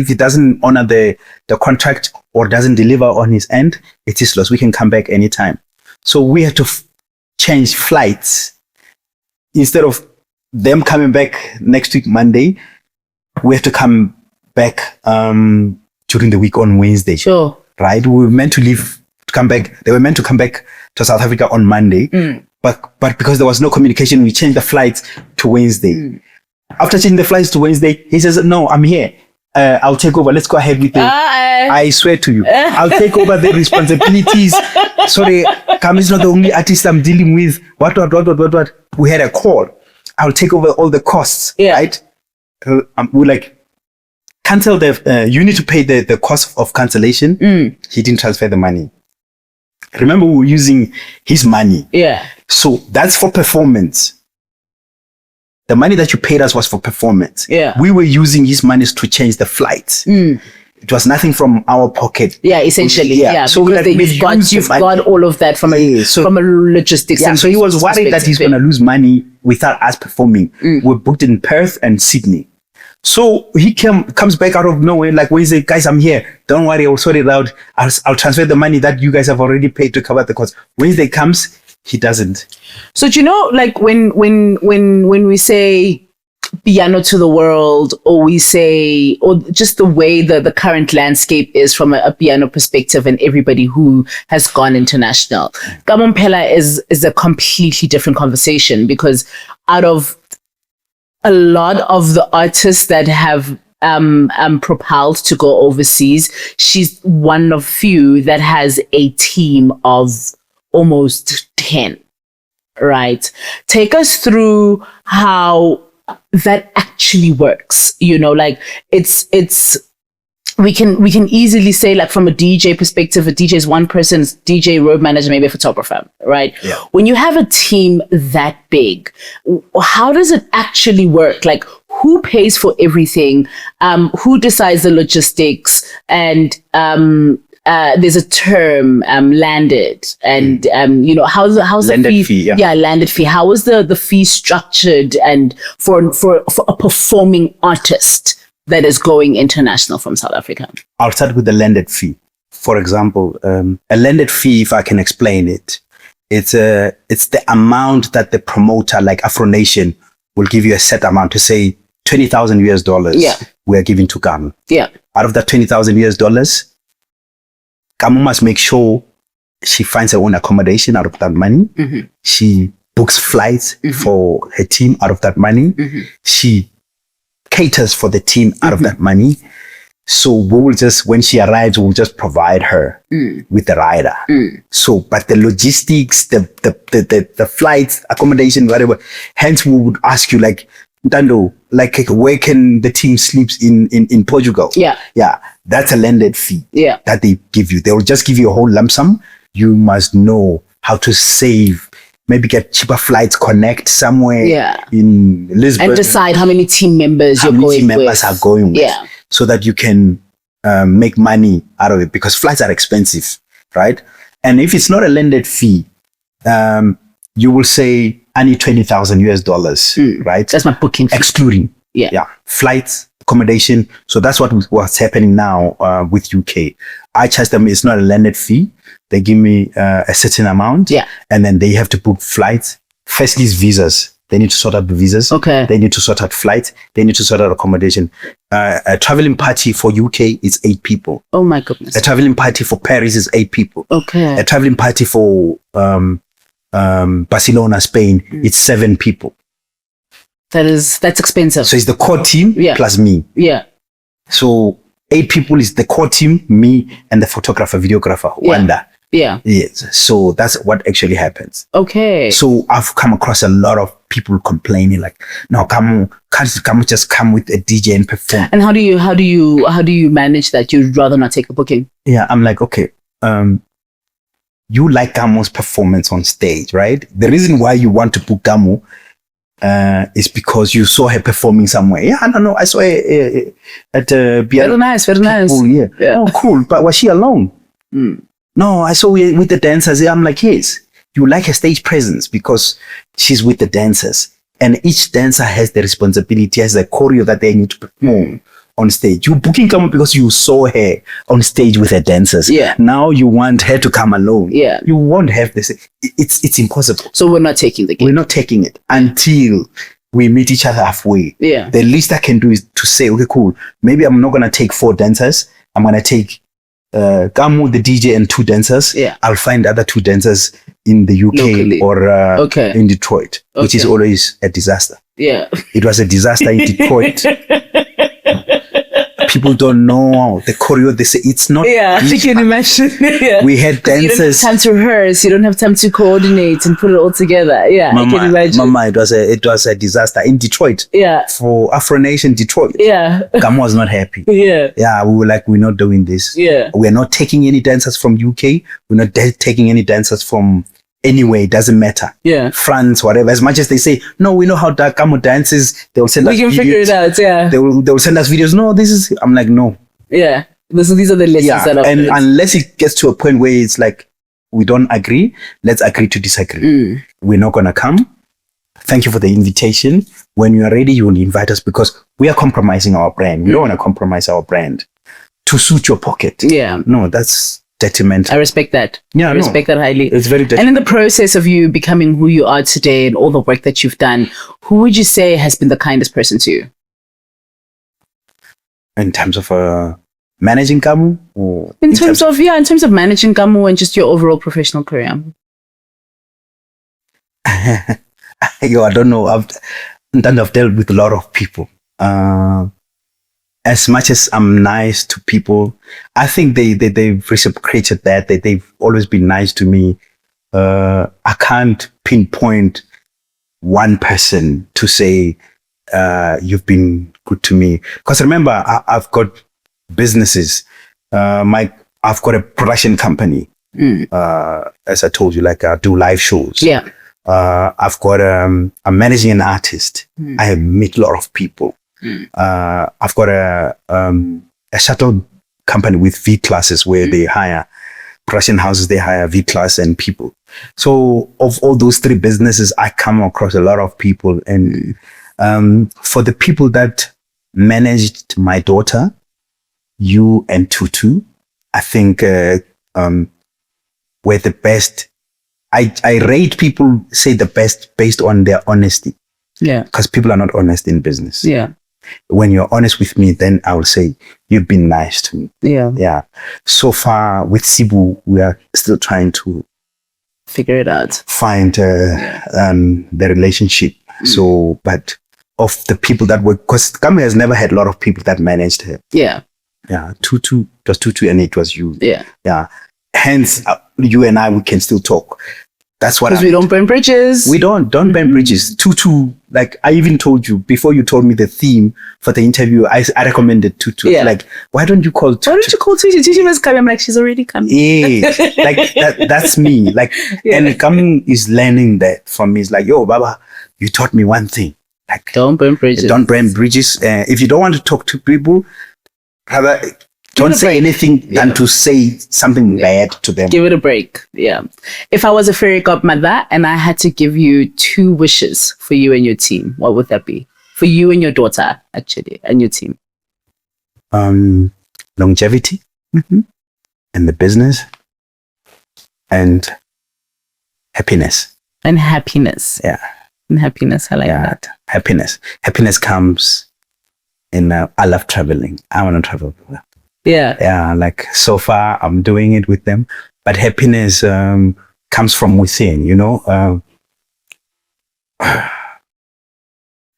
A: he doesn't honor the contract or doesn't deliver on his end, it's his loss. We can come back anytime. So we had to change flights. Instead of them coming back next week, Monday, we have to come back during the week on Wednesday.
C: Sure.
A: Right? We were meant to leave, to come back. They were meant to come back to South Africa on Monday. But because there was no communication, we changed the flights to Wednesday. After changing the flights to Wednesday, he says, no, I'm here. I'll take over. Let's go ahead with it. I swear to you, I'll take over the responsibilities. Sorry, Gamu is not the only artist I'm dealing with. What? We had a call. I'll take over all the costs. Right? We're like, cancel you need to pay the cost of cancellation. He didn't transfer the money. Remember, we were using his money.
C: Yeah.
A: So that's for performance. The money that you paid us was for performance.
C: Yeah.
A: We were using his monies to change the flights. It was nothing from our pocket.
C: Yeah, essentially. Yeah.
A: So
C: because you've got all of that from a logistics.
A: Yeah. So he was worried that he's going to lose money without us performing. We're booked in Perth and Sydney. So he comes back out of nowhere, like Wednesday, guys, I'm here. Don't worry, I'll sort it out. I'll transfer the money that you guys have already paid to cover the cost. Wednesday comes, he doesn't.
C: So do you know, like when we say piano to the world, or we say, or just the way the current landscape is from a piano perspective, and everybody who has gone international, Kamo Mphela is a completely different conversation, because out of a lot of the artists that have propelled to go overseas, she's one of few that has a team of almost 10, right? Take us through how that actually works. You know, like we can easily say, like, from a DJ perspective, a DJ is one person's DJ, road manager, maybe a photographer, right?
A: Yeah.
C: When you have a team that big, how does it actually work? Like, who pays for everything? Who decides the logistics? And there's a term, landed, and you know, how's
A: landed
C: the
A: fee?
C: Yeah, landed fee. How is the fee structured, and for a performing artist that is going international from South Africa?
A: I'll start with the landed fee. For example, a landed fee, if I can explain it, it's the amount that the promoter, like Afro Nation, will give you a set amount to say $20,000.
C: Yeah.
A: We are giving to Gamu.
C: Yeah.
A: Out of that $20,000, Gamu must make sure she finds her own accommodation out of that money. She books flights for her team out of that money. She caters for the team out of that money. So we will just, when she arrives, we'll just provide her with the rider. So, but the logistics, the flights, accommodation, whatever, hence we would ask you, like, Dando, like, where can the team sleeps in Portugal? Yeah. That's a landed fee that they give you. They will just give you a whole lump sum. You must know how to save, maybe get cheaper flights, connect somewhere in Lisbon.
C: And decide how many team members you're going with.
A: How many team members are going with.
C: Yeah.
A: So that you can make money out of it, because flights are expensive, right? And if it's not a landed fee, you will say, I need $20,000, right?
C: That's my booking fee.
A: Excluding. Yeah. Flights, accommodation. So that's what's happening now with UK. I charge them, it's not a landed fee. They give me a certain amount. Yeah. And then they have to book flights. Firstly, is visas. They need to sort out the visas.
C: Okay.
A: They need to sort out flights. They need to sort out accommodation. A traveling party for UK is 8 people.
C: Oh my goodness.
A: A traveling party for Paris is 8 people.
C: Okay.
A: A traveling party for Barcelona, Spain, it's 7 people.
C: That's expensive.
A: So it's the core team plus me.
C: Yeah.
A: So 8 people is the core team, me, and the photographer, videographer, Wanda.
C: Yeah.
A: Yes. So that's what actually happens.
C: Okay.
A: So I've come across a lot of people complaining, like, no, can't just come with a DJ and perform.
C: And how do you manage that? You'd rather not take a booking?
A: Yeah, I'm like, okay, you like Gamu's performance on stage, right? The reason why you want to book Gamu is because you saw her performing somewhere. Yeah, I don't know. I saw her at
C: Very nice.
A: Cool, yeah. Oh, cool. But was she alone? No, I saw her with the dancers. I'm like, yes, you like her stage presence because she's with the dancers. And each dancer has the responsibility, has the choreo that they need to perform on stage. You're booking Gamu because you saw her on stage with her dancers. Yeah. Now you want her to come alone. Yeah. You won't have this. It's impossible.
C: So we're not taking the game.
A: We're not taking it until we meet each other halfway. Yeah. The least I can do is to say, okay, cool. Maybe I'm not going to take 4 dancers. I'm going to take Gamu, the DJ, and 2 dancers. Yeah. I'll find other 2 dancers in the UK locally, or in Detroit, which is always a disaster. Yeah. It was a disaster in Detroit. People don't know the choreo. They say it's not.
C: Yeah, you can imagine. Yeah.
A: We had dancers.
C: You don't have time to rehearse. You don't have time to coordinate and put it all together. Yeah, I can imagine.
A: Mama, it was a disaster in Detroit.
C: Yeah.
A: For Afro Nation Detroit.
C: Yeah.
A: Gamu was not happy.
C: Yeah.
A: Yeah, we were like, we're not doing this.
C: Yeah.
A: We're not taking any dancers from UK. We're not taking any dancers from anywhere. It doesn't matter. Yeah. France, whatever. As much as they say, no, we know how Gamu dances. They will send us videos.
C: We can figure it out. Yeah.
A: They will send us videos. No, this is. I'm like, no.
C: Yeah. These are the lessons that
A: and unless it gets to a point where it's like we don't agree, let's agree to disagree. We're not gonna come. Thank you for the invitation. When you are ready, you will invite us because we are compromising our brand. We don't want to compromise our brand to suit your pocket. Yeah. No, that's detrimental.
C: I respect that. Yeah, I respect that highly.
A: It's very detrimental.
C: And in the process of you becoming who you are today and all the work that you've done, who would you say has been the kindest person to you?
A: In terms of managing Gamu? Or
C: in terms of managing Gamu and just your overall professional career?
A: I don't know. I've dealt with a lot of people. As much as I'm nice to people, I think they've reciprocated that. They've always been nice to me. I can't pinpoint one person to say, you've been good to me. Because remember, I've got businesses. I've got a production company. As I told you, like I do live shows. Yeah. I've got I'm managing an artist. I meet a lot of people. I've got a shuttle company with V classes where they hire production houses. They hire V class and people. So of all those three businesses, I come across a lot of people. And for the people that managed my daughter, you and Tutu, I think were the best. I rate people say the best based on their honesty. Yeah. Because people are not honest in business. Yeah. When you're honest with me, then I will say, you've been nice to me. Yeah. Yeah. So far with Sibu, we are still trying to
C: figure it out.
A: Find the relationship. So, but of the people that work, because Gamu has never had a lot of people that managed her. Yeah. Yeah. Tutu, it was Tutu and it was you. Yeah. Yeah. Hence, you and I, we can still talk. That's what.
C: Because we don't burn bridges.
A: We don't burn bridges. Tutu, like I even told you before you told me the theme for the interview, I recommended Tutu. Yeah. Like, why don't you call Tutu?
C: Why don't you call Tutu? Tutu must come. I'm like, she's already coming.
A: Yeah. Like that's me. Like, and Gamu is learning that from me. It's like, yo, Baba, you taught me one thing. Like,
C: don't burn bridges.
A: Don't burn bridges. If you don't want to talk to people, rather don't say anything than to say something bad to them.
C: Give it a break. Yeah. If I was a fairy godmother and I had to give you 2 wishes for you and your team, what would that be? For you and your daughter, actually, and your team.
A: Longevity in the business and happiness.
C: And happiness.
A: Yeah.
C: And happiness. I like that.
A: Happiness. Happiness comes in, I love traveling. I want to travel.
C: Yeah.
A: Yeah. Like so far I'm doing it with them, but happiness comes from within, you know.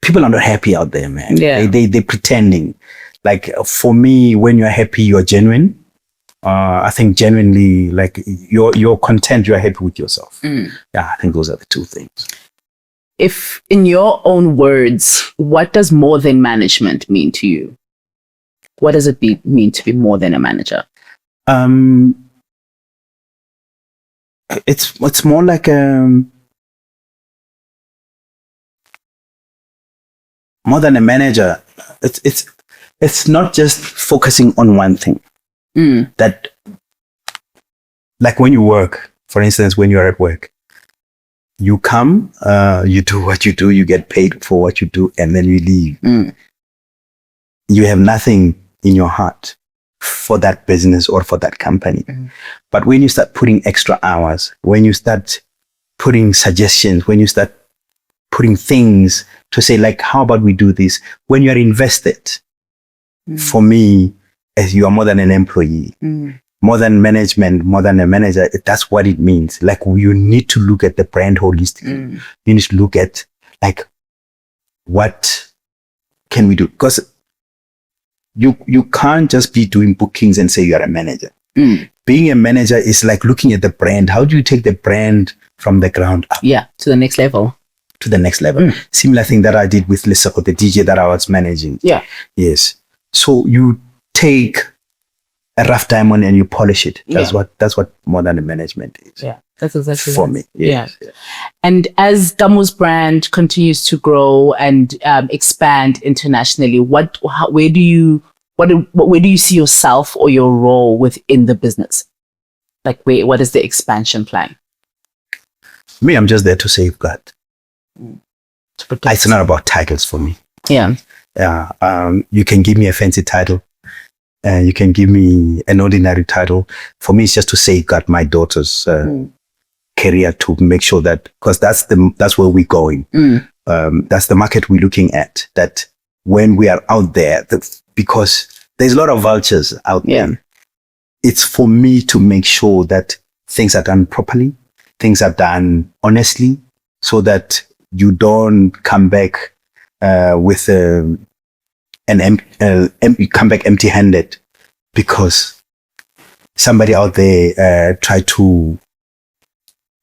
A: People are not happy out there, man. Yeah. They're pretending. Like for me, when you're happy, you're genuine. I think genuinely, like you're content, you're happy with yourself. Yeah. I think those are the 2 things.
C: If in your own words, what does more than management mean to you? What does it mean to be more than a manager?
A: It's more like more than a manager. It's not just focusing on one thing. That, like when you work, for instance, when you're at work, you come, you do what you do, you get paid for what you do, and then you leave. You have nothing in your heart for that business or for that company. But when you start putting extra hours, when you start putting suggestions, when you start putting things to say, like, how about we do this? When you're invested, for me, as you are more than an employee, more than management, more than a manager, that's what it means. Like, you need to look at the brand holistically. You need to look at, like, what can we do? Because you can't just be doing bookings and say you're a manager. Being a manager is like looking at the brand. How do you take the brand from the ground up?
C: Yeah, to the next level.
A: To the next level. Similar thing that I did with Lesego, the DJ that I was managing.
C: Yeah.
A: Yes. So you take a rough diamond and you polish it. That's what modern management is.
C: Yeah. That's exactly
A: for me.
C: Yes. Yeah. And as Gamu's brand continues to grow and expand internationally, where do you see yourself or your role within the business? Like, what is the expansion plan?
A: Me, I'm just there to safeguard. It's not about titles for me.
C: Yeah.
A: You can give me a fancy title. You can give me an ordinary title. For me, it's just to safeguard my daughter's career, to make sure that, because that's where we're going. That's the market we're looking at. That when we are out there, because there's a lot of vultures out there. It's for me to make sure that things are done properly, things are done honestly, so that you don't come back with come back empty-handed because somebody out there tried to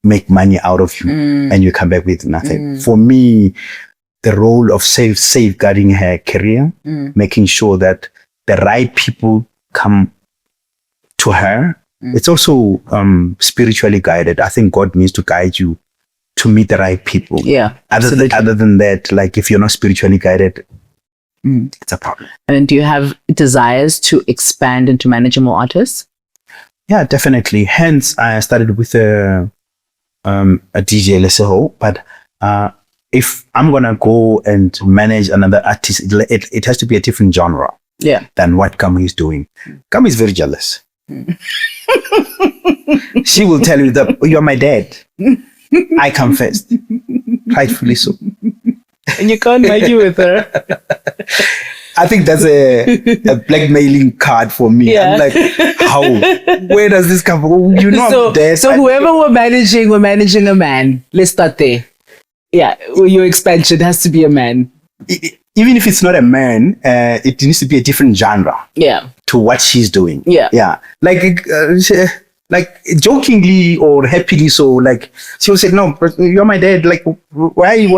A: make money out of you and you come back with nothing. For me, the role of safeguarding her career, making sure that the right people come to her. It's also spiritually guided. I think God needs to guide you to meet the right people.
C: Yeah.
A: Other than that, like if you're not spiritually guided, it's a problem.
C: And do you have desires to expand and to manage more artists?
A: Yeah, definitely. Hence, I started with a DJ Lesego, but if I'm gonna go and manage another artist, it has to be a different genre than what Gamu is doing. Gamu is very jealous. She will tell you that you're my dad. I come first. Rightfully so.
C: And you can't argue with her.
A: I think that's a blackmailing card for me.
C: Yeah.
A: I'm like, how? Where does this come from? You know,
C: so whoever we're managing a man. Let's start there. Yeah, your expansion has to be a man.
A: Even if it's not a man, it needs to be a different genre.
C: Yeah.
A: To what she's doing.
C: Yeah.
A: Yeah. Like jokingly or happily, so like she will say, "No, you're my dad. Like, why you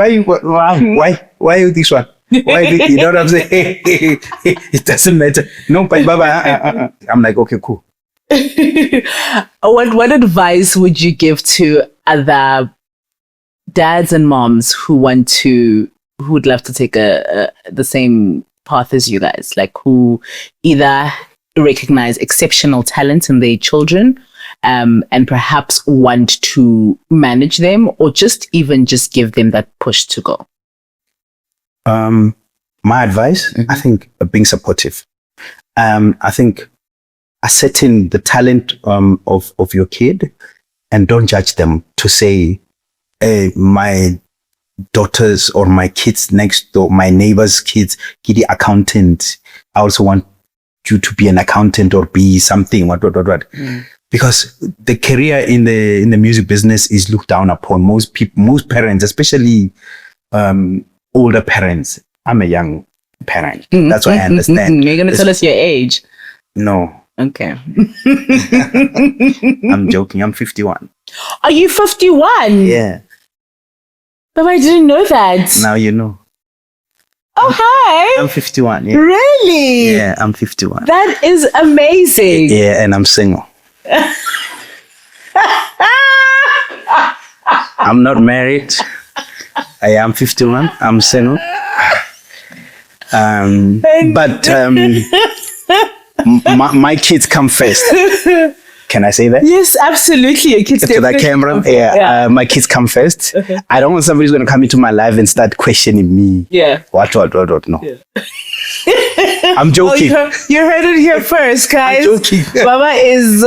A: this one? Why you know what I'm saying? It doesn't matter. No, but Baba." I'm like, okay, cool.
C: What advice would you give to other dads and moms who would love to take the same path as you guys, like who either recognize exceptional talent in their children and perhaps want to manage them, or just give them that push to go?
A: My advice, I think, being supportive. I think ascertain the talent of your kid and don't judge them to say, hey, my daughters or my kids next door, my neighbor's kids, the accountant. I also want you to be an accountant or be something, what. Because the career in the music business is looked down upon. Most parents, especially older parents. I'm a young parent. That's what I understand.
C: You're gonna tell us your age?
A: No.
C: Okay.
A: I'm joking. I'm 51.
C: Are you 51?
A: Yeah.
C: But I didn't know that.
A: Now you know.
C: Oh, hi.
A: I'm 51. Yeah.
C: Really?
A: Yeah, I'm 51.
C: That is amazing.
A: Yeah, and I'm single. I'm not married. I am 51. I'm single. But my kids come first. Can I say that?
C: Yes, absolutely. Your kids
A: to that camera.
C: Okay.
A: Yeah. My kids come first. Okay. I don't want somebody who's going to come into my life and start questioning me.
C: Yeah.
A: What, no. Yeah. I'm joking.
C: Oh, you heard it here first, guys.
A: I'm joking.
C: Baba is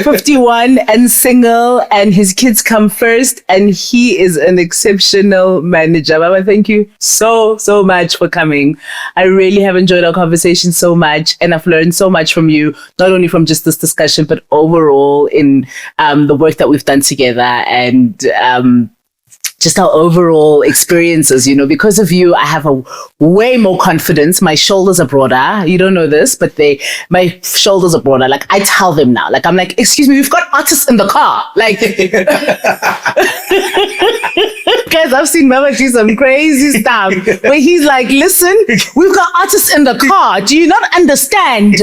C: 51 and single, and his kids come first, and he is an exceptional manager. Baba, thank you so much for coming. I really have enjoyed our conversation so much, and I've learned so much from you, not only from just this discussion, but overall in the work that we've done together, and just our overall experiences. Because of you, I have a way more confidence. My shoulders are broader. You don't know this, but my shoulders are broader. Like, I tell them now, like, I'm like, excuse me, we've got artists in the car. Like, guys, I've seen Mama do some crazy stuff where he's like, listen, we've got artists in the car. Do you not understand?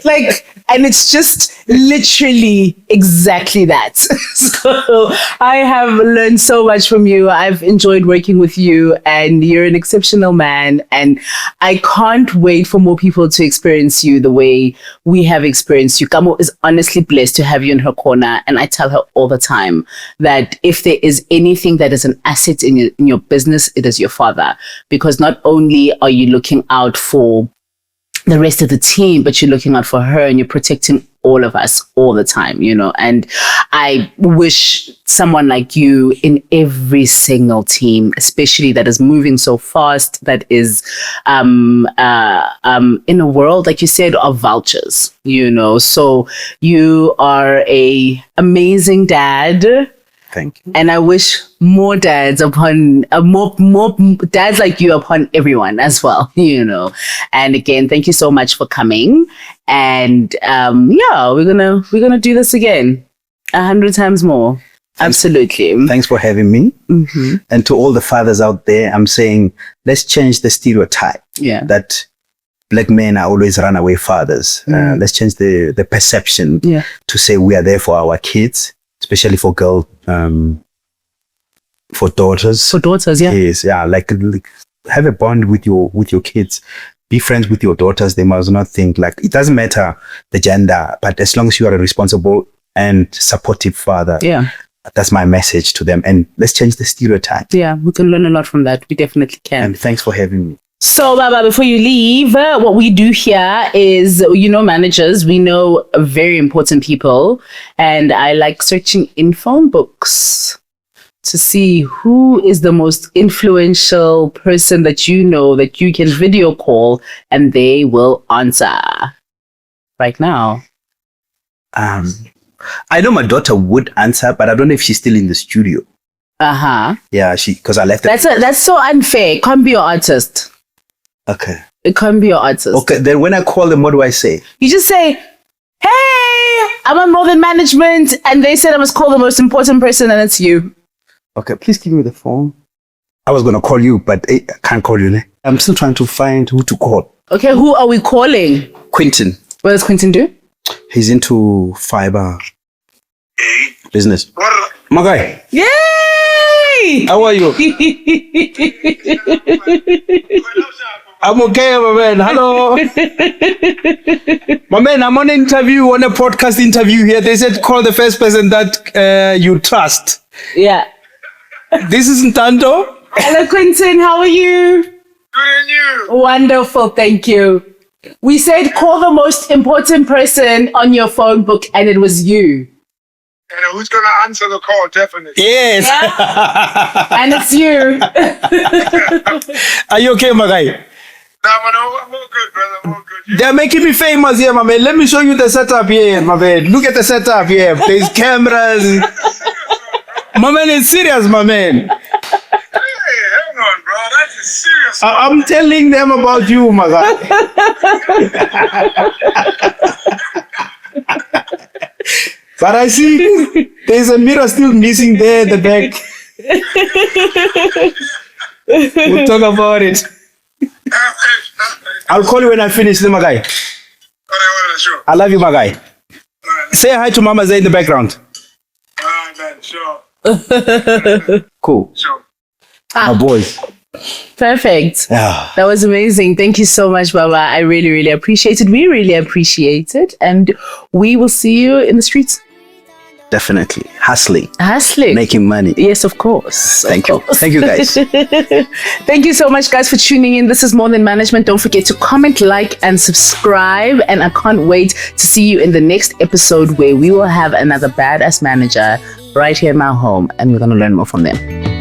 C: Like, and it's just literally exactly that. So I have learned so much from you. I've enjoyed working with you, and you're an exceptional man. And I can't wait for more people to experience you the way we have experienced you. Kamo is honestly blessed to have you in her corner. And I tell her all the time that if there is anything that is an asset in your business, it is your father. Because not only are you looking out for the rest of the team, but you're looking out for her, and you're protecting all of us all the time, and I wish someone like you in every single team, especially that is moving so fast, that is in a world, like you said, of vultures, so you are a amazing dad.
A: Thank you.
C: And I wish more dads more dads like you upon everyone as well, And again, thank you so much for coming. And we're gonna do this again 100 times more. Absolutely.
A: Thanks for having me.
C: Mm-hmm.
A: And to all the fathers out there, I'm saying, let's change the stereotype that Black men are always runaway fathers. Let's change the perception to say we are there for our kids, especially for for daughters.
C: For daughters, yeah.
A: Yes, yeah. Like have a bond with your kids. Be friends with your daughters. They must not think like, it doesn't matter the gender, but as long as you are a responsible and supportive father, that's my message to them. And let's change the stereotype.
C: Yeah, we can learn a lot from that. We definitely can.
A: And thanks for having me.
C: So, Baba, before you leave, what we do here is, managers, we know very important people, and I like searching in phone books to see who is the most influential person that that you can video call and they will answer right now.
A: I know my daughter would answer, but I don't know if she's still in the studio.
C: Uh-huh.
A: Yeah, because I left.
C: That's so unfair. It can't be your artist.
A: Okay.
C: It can't be your artist.
A: Okay, then when I call them, what do I say?
C: You just say, hey, I'm on More Than Management, and they said I must call the most important person, and it's you.
A: Okay, please give me the phone. I was going to call you, but I can't call you. I'm still trying to find who to call.
C: Okay, who are we calling?
A: Quentin.
C: What does Quentin do?
A: He's into fiber business. My guy.
C: Yay!
A: How are you? I'm okay, my man. Hello. My man, I'm on an interview, on a podcast interview here. They said call the first person that you trust.
C: Yeah.
A: This is Ntando.
C: Hello, Quentin. How are you?
D: Good, and you?
C: Wonderful. Thank you. We said call the most important person on your phone book, and it was you.
D: And who's going to answer the call, definitely.
A: Yes.
C: Yeah. And it's you.
A: Are you okay, my guy?
D: I'm all good, brother. I'm all good.
A: They're making me famous here, my man. Let me show you the setup here, my man. Look at the setup here. There's cameras. My man, it's serious, my man.
D: Hey, hang on, bro. That's serious.
A: I'm telling them about you, my guy. But I see there's a mirror still missing there at the back. We'll talk about it. I'll call you when I finish, my guy.
D: Sure.
A: I love you, my guy. Say hi to Mama Zay in the background.
D: Man, sure.
A: Cool.
D: Sure.
A: My boys.
C: Perfect.
A: Yeah.
C: That was amazing. Thank you so much, Baba. I really, really appreciate it. We really appreciate it. And we will see you in the streets.
A: Definitely. Hustling.
C: Hustling.
A: Making money.
C: Yes, of course.
A: Thank you. Thank you, guys.
C: Thank you so much, guys, for tuning in. This is More Than Management. Don't forget to comment, like, and subscribe. And I can't wait to see you in the next episode where we will have another badass manager right here in my home. And we're going to learn more from them.